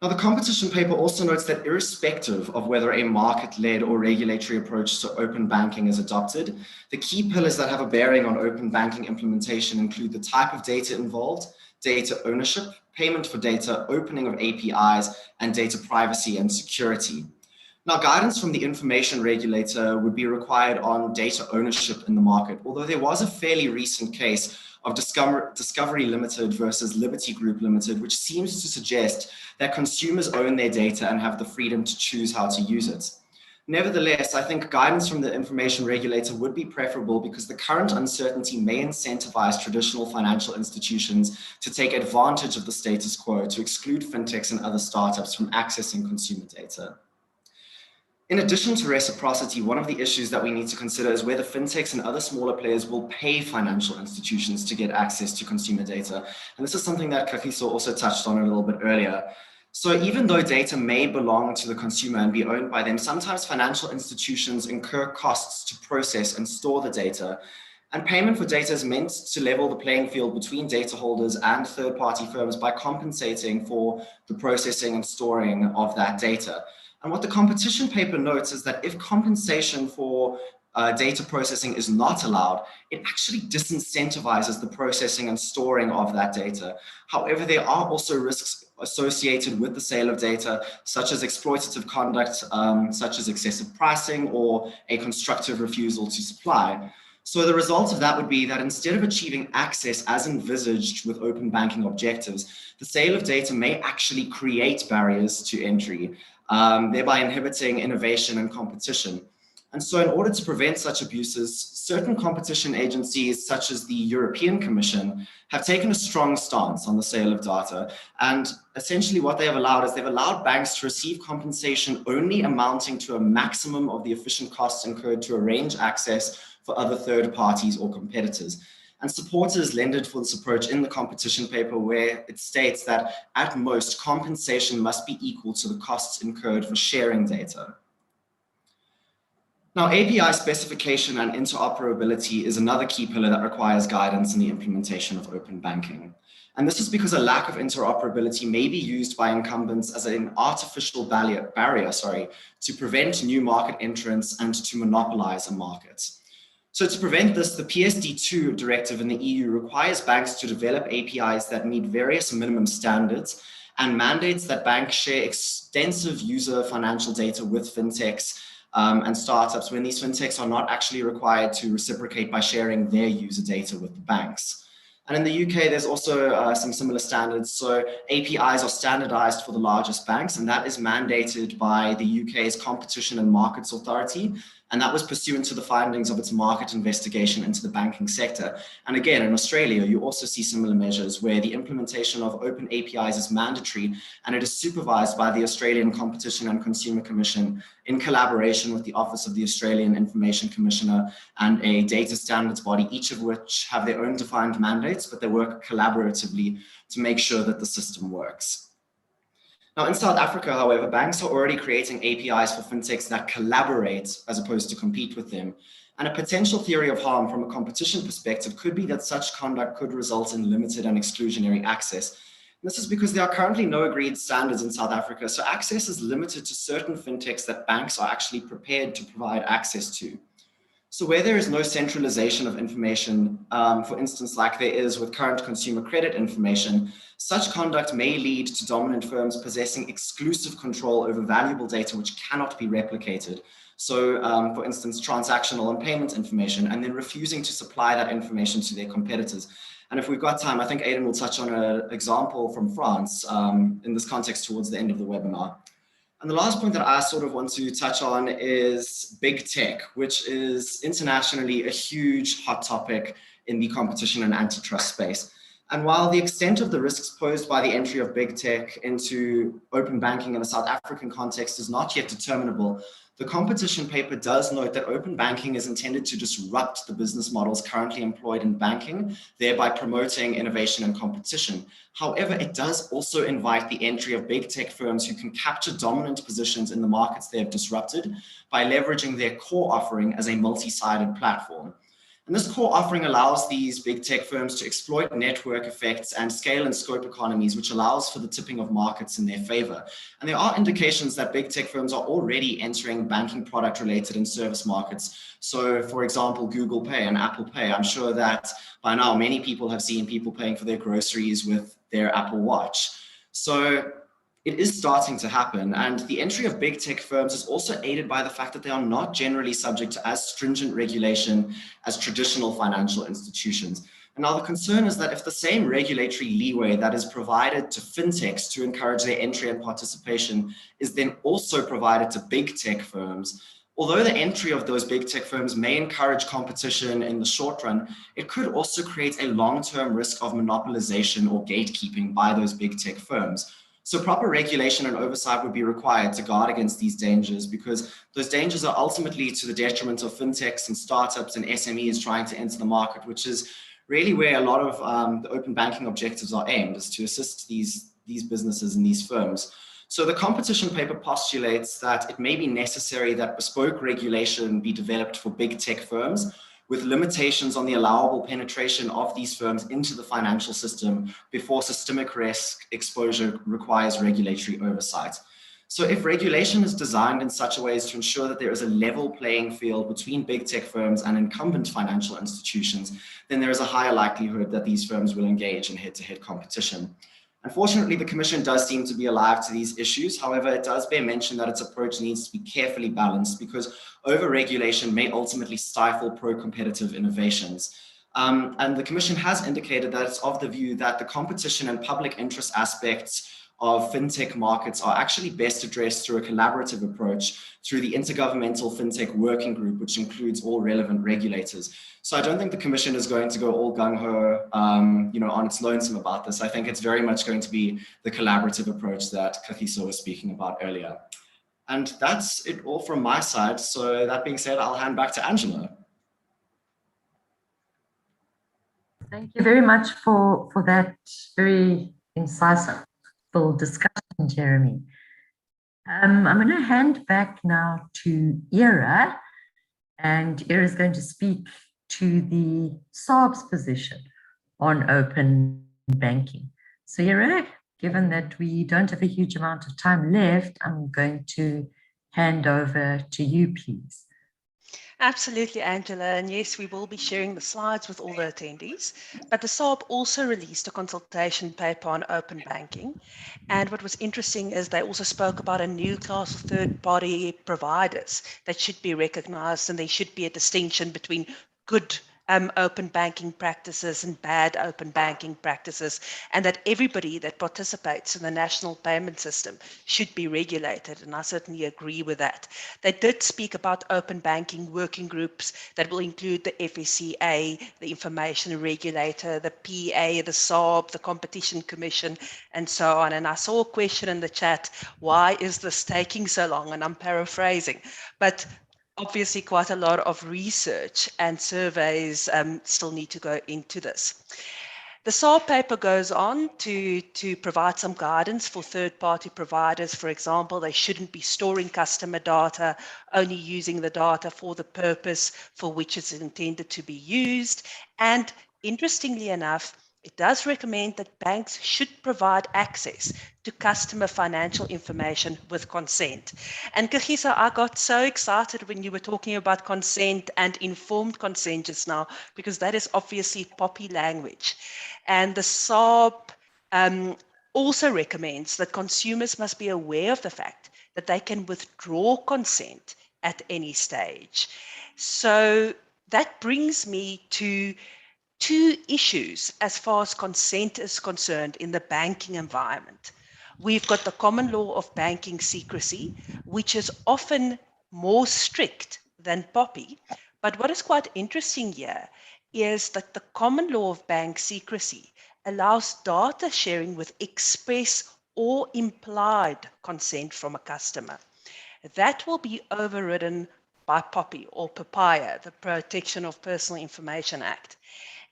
Now, the competition paper also notes that irrespective of whether a market-led or regulatory approach to open banking is adopted, the key pillars that have a bearing on open banking implementation include the type of data involved, data ownership, payment for data, opening of APIs, and data privacy and security. Now, guidance from the information regulator would be required on data ownership in the market, although there was a fairly recent case of Discovery Limited versus Liberty Group Limited, which seems to suggest that consumers own their data and have the freedom to choose how to use it. Nevertheless, I think guidance from the information regulator would be preferable because the current uncertainty may incentivize traditional financial institutions to take advantage of the status quo to exclude fintechs and other startups from accessing consumer data. In addition to reciprocity, one of the issues that we need to consider is whether fintechs and other smaller players will pay financial institutions to get access to consumer data. And this is something that Kagiso also touched on a little bit earlier. So even though data may belong to the consumer and be owned by them, sometimes financial institutions incur costs to process and store the data. And payment for data is meant to level the playing field between data holders and third-party firms by compensating for the processing and storing of that data. And what the competition paper notes is that if compensation for data processing is not allowed, it actually disincentivizes the processing and storing of that data. However, there are also risks associated with the sale of data, such as exploitative conduct, such as excessive pricing or a constructive refusal to supply. So the result of that would be that instead of achieving access as envisaged with open banking objectives, the sale of data may actually create barriers to entry, thereby inhibiting innovation and competition. And so in order to prevent such abuses, certain competition agencies, such as the European Commission, have taken a strong stance on the sale of data. And essentially what they have allowed is they've allowed banks to receive compensation only amounting to a maximum of the efficient costs incurred to arrange access for other third parties or competitors. And support is lended for this approach in the competition paper, where it states that at most compensation must be equal to the costs incurred for sharing data. Now, API specification and interoperability is another key pillar that requires guidance in the implementation of open banking. And this is because a lack of interoperability may be used by incumbents as an artificial barrier to prevent new market entrants and to monopolize a market. So to prevent this, the PSD2 directive in the EU requires banks to develop APIs that meet various minimum standards and mandates that banks share extensive user financial data with fintechs and startups when these fintechs are not actually required to reciprocate by sharing their user data with the banks. And in the UK, there's also some similar standards. So APIs are standardized for the largest banks, and that is mandated by the UK's Competition and Markets Authority. And that was pursuant to the findings of its market investigation into the banking sector. And again, in Australia, you also see similar measures where the implementation of open APIs is mandatory, and it is supervised by the Australian Competition and Consumer Commission in collaboration with the Office of the Australian Information Commissioner and a data standards body, each of which have their own defined mandates, but they work collaboratively to make sure that the system works. Now, in South Africa, however, banks are already creating APIs for fintechs that collaborate as opposed to compete with them. And a potential theory of harm from a competition perspective could be that such conduct could result in limited and exclusionary access. And this is because there are currently no agreed standards in South Africa, so access is limited to certain fintechs that banks are actually prepared to provide access to. So where there is no centralization of information, for instance, like there is with current consumer credit information, such conduct may lead to dominant firms possessing exclusive control over valuable data which cannot be replicated. So, for instance, transactional and payment information, and then refusing to supply that information to their competitors. And if we've got time, I think Aidan will touch on an example from France in this context towards the end of the webinar. And the last point that I sort of want to touch on is big tech, which is internationally a huge hot topic in the competition and antitrust space. And while the extent of the risks posed by the entry of big tech into open banking in a South African context is not yet determinable, the competition paper does note that open banking is intended to disrupt the business models currently employed in banking, thereby promoting innovation and competition. However, it does also invite the entry of big tech firms who can capture dominant positions in the markets they have disrupted by leveraging their core offering as a multi-sided platform. And this core offering allows these big tech firms to exploit network effects and scale and scope economies, which allows for the tipping of markets in their favor. And there are indications that big tech firms are already entering banking product related and service markets. So for example, Google Pay and Apple Pay. I'm sure that by now many people have seen people paying for their groceries with their Apple Watch. So it is starting to happen, and the entry of big tech firms is also aided by the fact that they are not generally subject to as stringent regulation as traditional financial institutions. And now the concern is that if the same regulatory leeway that is provided to fintechs to encourage their entry and participation is then also provided to big tech firms, although the entry of those big tech firms may encourage competition in the short run, it could also create a long-term risk of monopolization or gatekeeping by those big tech firms. So proper regulation and oversight would be required to guard against these dangers, because those dangers are ultimately to the detriment of fintechs and startups and SMEs trying to enter the market, which is really where a lot of the open banking objectives are aimed, is to assist these businesses and these firms. So the competition paper postulates that it may be necessary that bespoke regulation be developed for big tech firms, with limitations on the allowable penetration of these firms into the financial system before systemic risk exposure requires regulatory oversight. So if regulation is designed in such a way as to ensure that there is a level playing field between big tech firms and incumbent financial institutions, then there is a higher likelihood that these firms will engage in head-to-head competition. Unfortunately, the Commission does seem to be alive to these issues. However, it does bear mention that its approach needs to be carefully balanced, because over-regulation may ultimately stifle pro-competitive innovations. And the Commission has indicated that it's of the view that the competition and public interest aspects of fintech markets are actually best addressed through a collaborative approach through the Intergovernmental Fintech Working Group, which includes all relevant regulators. So I don't think the Commission is going to go all gung-ho, on its lonesome about this. I think it's very much going to be the collaborative approach that Kagiso was speaking about earlier. And that's it all from my side. So that being said, I'll hand back to Angela. Thank you very much for that very incisive discussion, Jeremy. I'm going to hand back now to Era, and Era is going to speak to the SARB's position on open banking. So Era, given that we don't have a huge amount of time left, I'm going to hand over to you, please. Absolutely, Angela. And yes, we will be sharing the slides with all the attendees. But the SARB also released a consultation paper on open banking. And what was interesting is they also spoke about a new class of third-party providers that should be recognized, and there should be a distinction between good open banking practices and bad open banking practices, and that everybody that participates in the national payment system should be regulated, and I certainly agree with that. They did speak about open banking working groups that will include the FSCA, the Information Regulator, the PA, the SARB, the Competition Commission, and so on. And I saw a question in the chat, why is this taking so long? And I'm paraphrasing, but obviously quite a lot of research and surveys still need to go into this. The SARB paper goes on to provide some guidance for third-party providers. For example, they shouldn't be storing customer data, only using the data for the purpose for which it's intended to be used. And interestingly enough, it does recommend that banks should provide access to customer financial information with consent. And Kagiso, I got so excited when you were talking about consent and informed consent just now, because that is obviously poppy language. And the SARB also recommends that consumers must be aware of the fact that they can withdraw consent at any stage. So that brings me to two issues as far as consent is concerned in the banking environment. We've got the common law of banking secrecy, which is often more strict than POPI. But what is quite interesting here is that the common law of bank secrecy allows data sharing with express or implied consent from a customer. That will be overridden by POPI or POPIA, the Protection of Personal Information Act.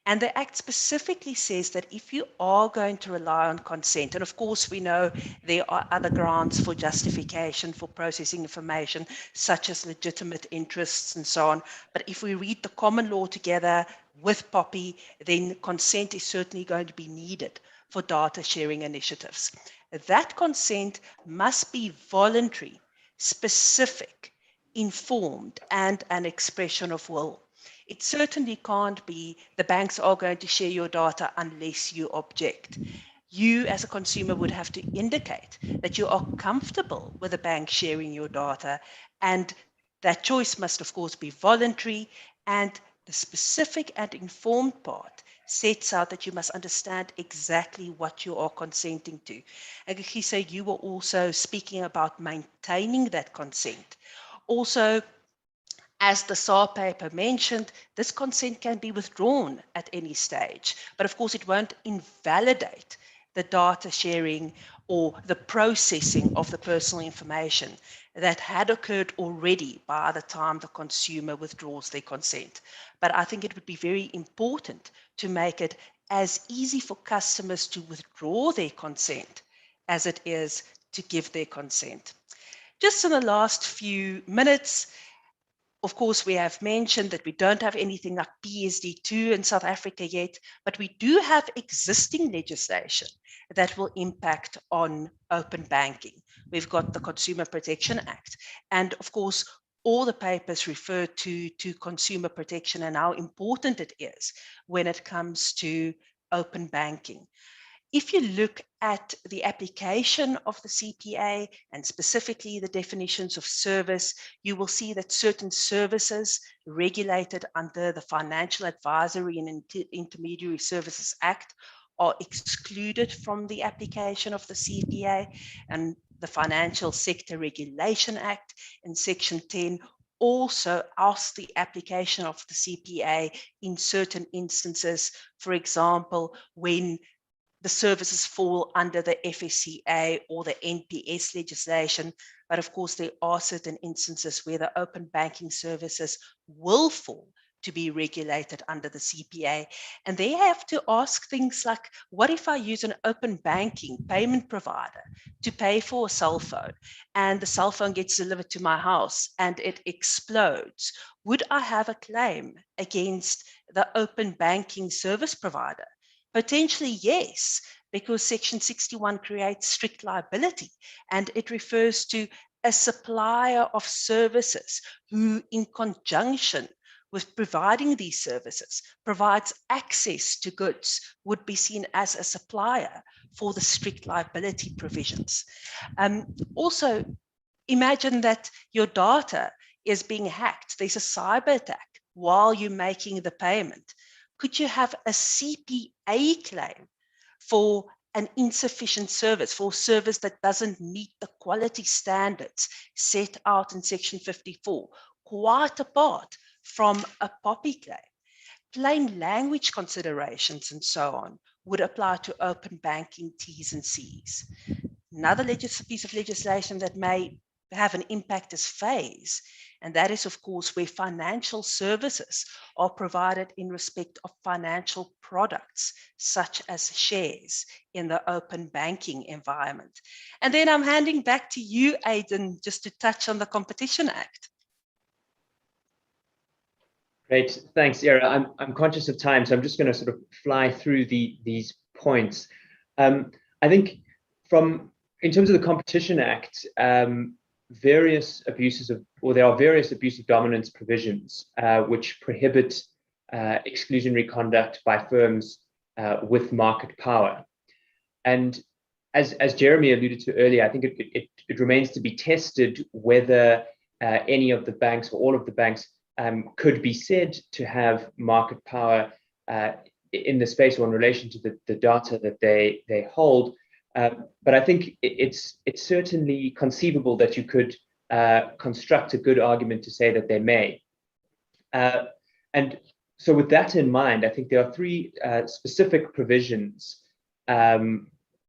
And the Act specifically says that if you are going to rely on consent, and of course we know there are other grounds for justification for processing information, such as legitimate interests and so on, but if we read the common law together with POPI, then consent is certainly going to be needed for data sharing initiatives. That consent must be voluntary, specific, informed, and an expression of will. It certainly can't be the banks are going to share your data unless you object. You as a consumer would have to indicate that you are comfortable with the bank sharing your data, and that choice must of course be voluntary, and the specific and informed part sets out that you must understand exactly what you are consenting to. And Kagiso, you were also speaking about maintaining that consent. Also, as the SARB paper mentioned, this consent can be withdrawn at any stage, but of course it won't invalidate the data sharing or the processing of the personal information that had occurred already by the time the consumer withdraws their consent. But I think it would be very important to make it as easy for customers to withdraw their consent as it is to give their consent. Just in the last few minutes, of course, we have mentioned that we don't have anything like PSD2 in South Africa yet, but we do have existing legislation that will impact on open banking. We've got the Consumer Protection Act, and of course, all the papers refer to consumer protection and how important it is when it comes to open banking. If you look at the application of the CPA and specifically the definitions of service, you will see that certain services regulated under the Financial Advisory and Intermediary Services Act are excluded from the application of the CPA, and the Financial Sector Regulation Act in Section 10 also asks the application of the CPA in certain instances, for example, when the services fall under the FSCA or the NPS legislation. But of course, there are certain instances where the open banking services will fall to be regulated under the CPA. And they have to ask things like, what if I use an open banking payment provider to pay for a cell phone and the cell phone gets delivered to my house and it explodes? Would I have a claim against the open banking service provider? Potentially, yes, because Section 61 creates strict liability, and it refers to a supplier of services who, in conjunction with providing these services, provides access to goods, would be seen as a supplier for the strict liability provisions. Also, imagine that your data is being hacked. There's a cyber attack while you're making the payment. Could you have a CPA claim for an insufficient service, for service that doesn't meet the quality standards set out in Section 54, quite apart from a POPI claim? Plain language considerations and so on would apply to open banking T's and C's. Another piece of legislation that may have an impact as phase. And that is, of course, where financial services are provided in respect of financial products, such as shares in the open banking environment. And then I'm handing back to you, Aidan, just to touch on the Competition Act. Great, thanks, Era. I'm conscious of time, so I'm just going to sort of fly through these points. I think in terms of the Competition Act, there are various abuse of dominance provisions which prohibit exclusionary conduct by firms with market power. And as Jeremy alluded to earlier, I think it remains to be tested whether any of the banks or all of the banks could be said to have market power in the space or in relation to the data that they hold. But I think it's certainly conceivable that you could construct a good argument to say that they may. And so with that in mind, I think there are three specific provisions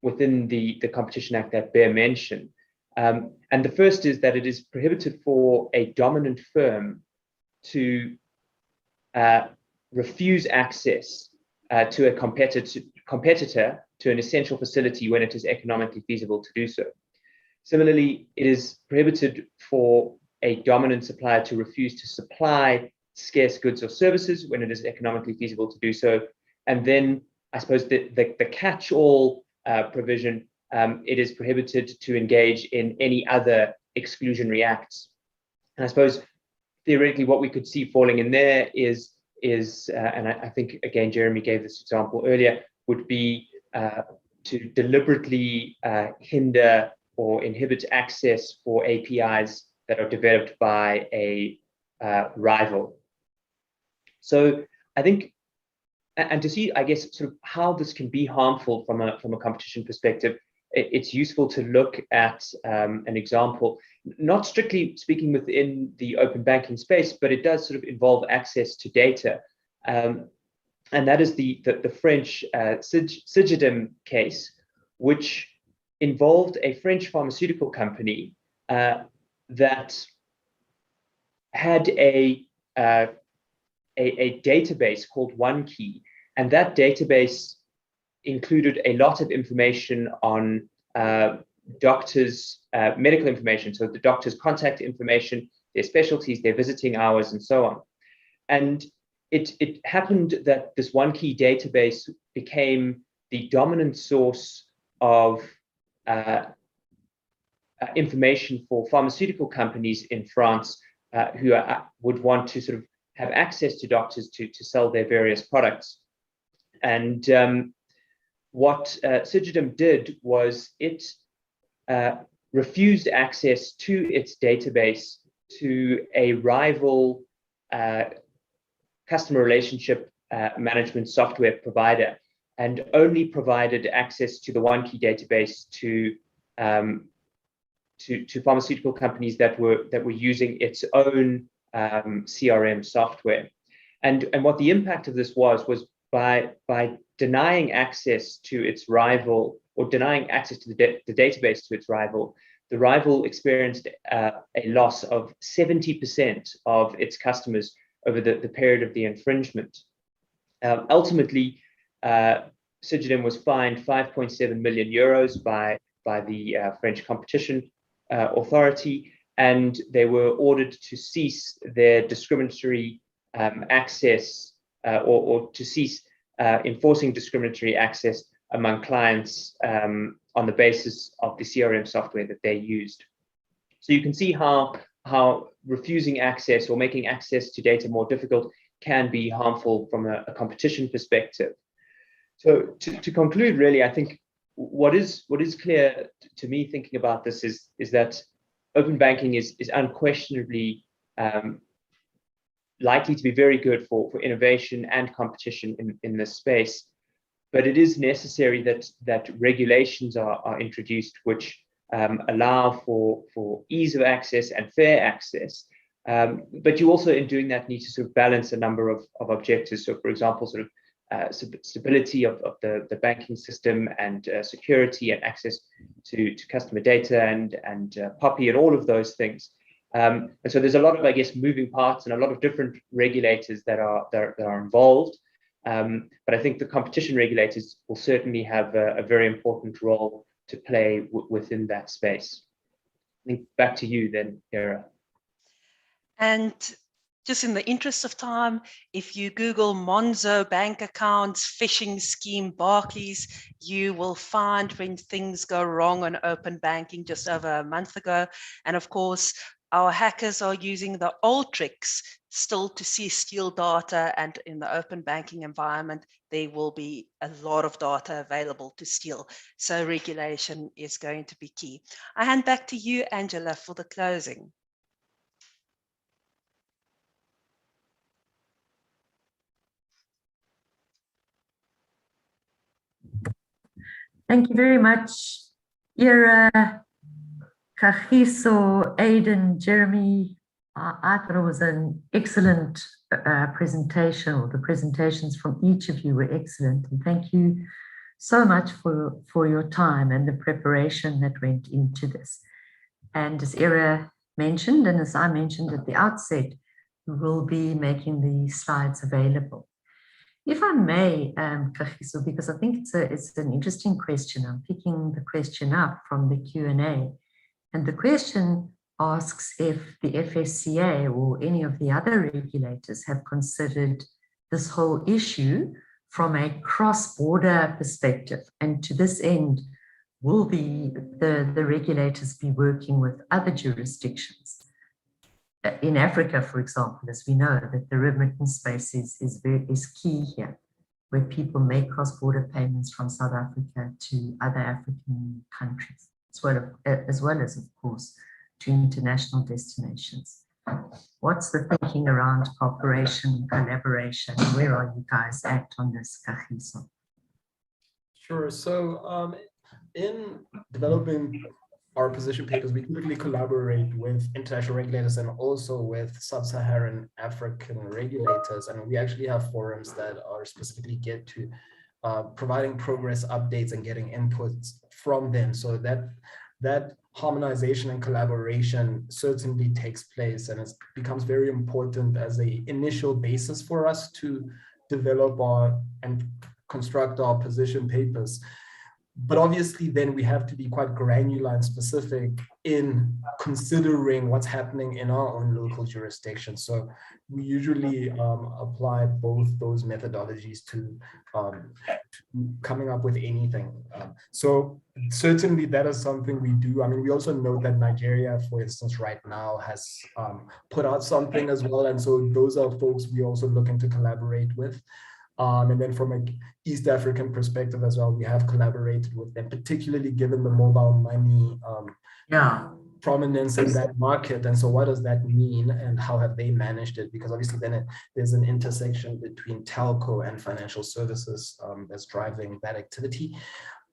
within the Competition Act that bear mention. And the first is that it is prohibited for a dominant firm to refuse access to a competitor to an essential facility when it is economically feasible to do so. Similarly, it is prohibited for a dominant supplier to refuse to supply scarce goods or services when it is economically feasible to do so. And then I suppose the catch-all provision, it is prohibited to engage in any other exclusionary acts. And I suppose theoretically what we could see falling in there is and I think, again, Jeremy gave this example earlier, would be to deliberately hinder or inhibit access for APIs that are developed by a rival. So I think, and to see, I guess, sort of how this can be harmful from a competition perspective, it's useful to look at an example, not strictly speaking within the open banking space, but it does sort of involve access to data. And that is the French Cigidim case, which involved a French pharmaceutical company that had a database called OneKey, and that database included a lot of information on doctors' medical information, so the doctor's contact information, their specialties, their visiting hours, and so on. And it happened that this OneKey database became the dominant source of information for pharmaceutical companies in France who would want to sort of have access to doctors to sell their various products. And what Cigidim did was it refused access to its database to a rival customer relationship management software provider, and only provided access to the OneKey database to pharmaceutical companies that were using its own CRM software. And what the impact of this was by denying access to its rival, or denying access to the database to its rival, the rival experienced a loss of 70% of its customers over the period of the infringement. Ultimately, Cigidim was fined 5.7 million euros by the French competition authority, and they were ordered to cease their discriminatory access or to cease enforcing discriminatory access among clients on the basis of the CRM software that they used. So you can see how refusing access or making access to data more difficult can be harmful from a competition perspective. So to conclude, really, I think what is clear to me thinking about this is that open banking is unquestionably likely to be very good for innovation and competition in this space, but it is necessary that regulations are introduced which allow for ease of access and fair access. But you also, in doing that, need to sort of balance a number of objectives. So, for example, sort of stability of the banking system and security and access to customer data and POPI and all of those things. And so there's a lot of, I guess, moving parts and a lot of different regulators that are involved. But I think the competition regulators will certainly have a very important role to play within that space. I think back to you then, Era. And just in the interest of time, if you Google Monzo bank accounts, phishing scheme, Barclays, you will find when things go wrong on open banking just over a month ago. And of course, our hackers are using the old tricks still to steal data, and in the open banking environment, there will be a lot of data available to steal. So regulation is going to be key. I hand back to you, Angela, for the closing. Thank you very much, Ira, Kagiso, Aidan, Jeremy. I thought it was an excellent presentation, or the presentations from each of you were excellent. And thank you so much for your time and the preparation that went into this. And as Ira mentioned, and as I mentioned at the outset, we will be making the slides available. If I may, Kagiso, because I think it's an interesting question. I'm picking the question up from the Q&A. And the question asks if the FSCA or any of the other regulators have considered this whole issue from a cross-border perspective. And to this end, will the regulators be working with other jurisdictions? In Africa, for example, as we know, that the remittance space is key here, where people make cross-border payments from South Africa to other African countries, as well as, of course, to international destinations. What's the thinking around cooperation, collaboration? Where are you guys at on this, Kagiso? Sure. So in developing our position papers, we typically collaborate with international regulators and also with sub-Saharan African regulators. And we actually have forums that are specifically geared to providing progress updates and getting inputs from them. So that harmonization and collaboration certainly takes place, and it becomes very important as an initial basis for us to develop and construct our position papers. But obviously, then we have to be quite granular and specific in considering what's happening in our own local jurisdiction. So we usually apply both those methodologies to coming up with anything. So certainly that is something we do. I mean, we also know that Nigeria, for instance, right now has put out something as well. And so those are folks we also looking to collaborate with. And then from an East African perspective as well, we have collaborated with them, particularly given the mobile money prominence in that market. And so what does that mean and how have they managed it? Because obviously then there's an intersection between telco and financial services that's driving that activity.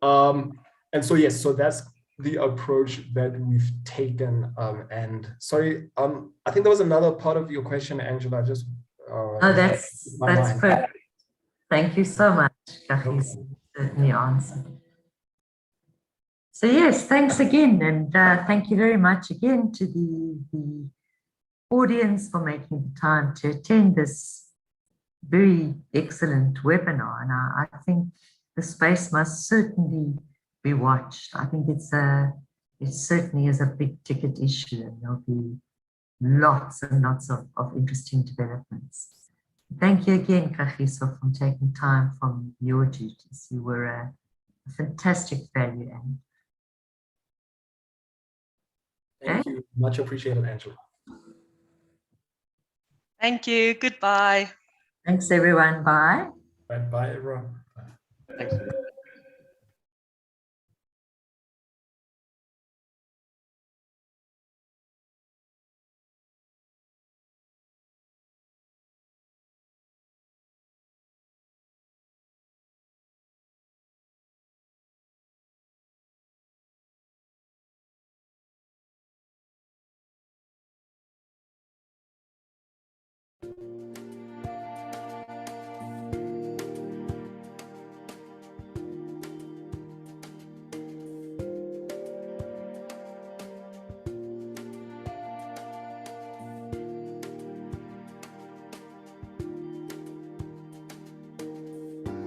And so, yes, so that's the approach that we've taken. And sorry, I think there was another part of your question, Angela, just that's perfect. Thank you so much, Kagiso. Certainly answered. So yes, thanks again, and thank you very much again to the audience for making the time to attend this very excellent webinar. And I think the space must certainly be watched. I think it certainly is a big ticket issue, and there'll be lots and lots of interesting developments. Thank you again, Kagiso, for taking time from your duties. You were a fantastic value add. Thank you. Much appreciated, Angela. Thank you. Goodbye. Thanks, everyone. Bye. Bye, everyone. Thanks.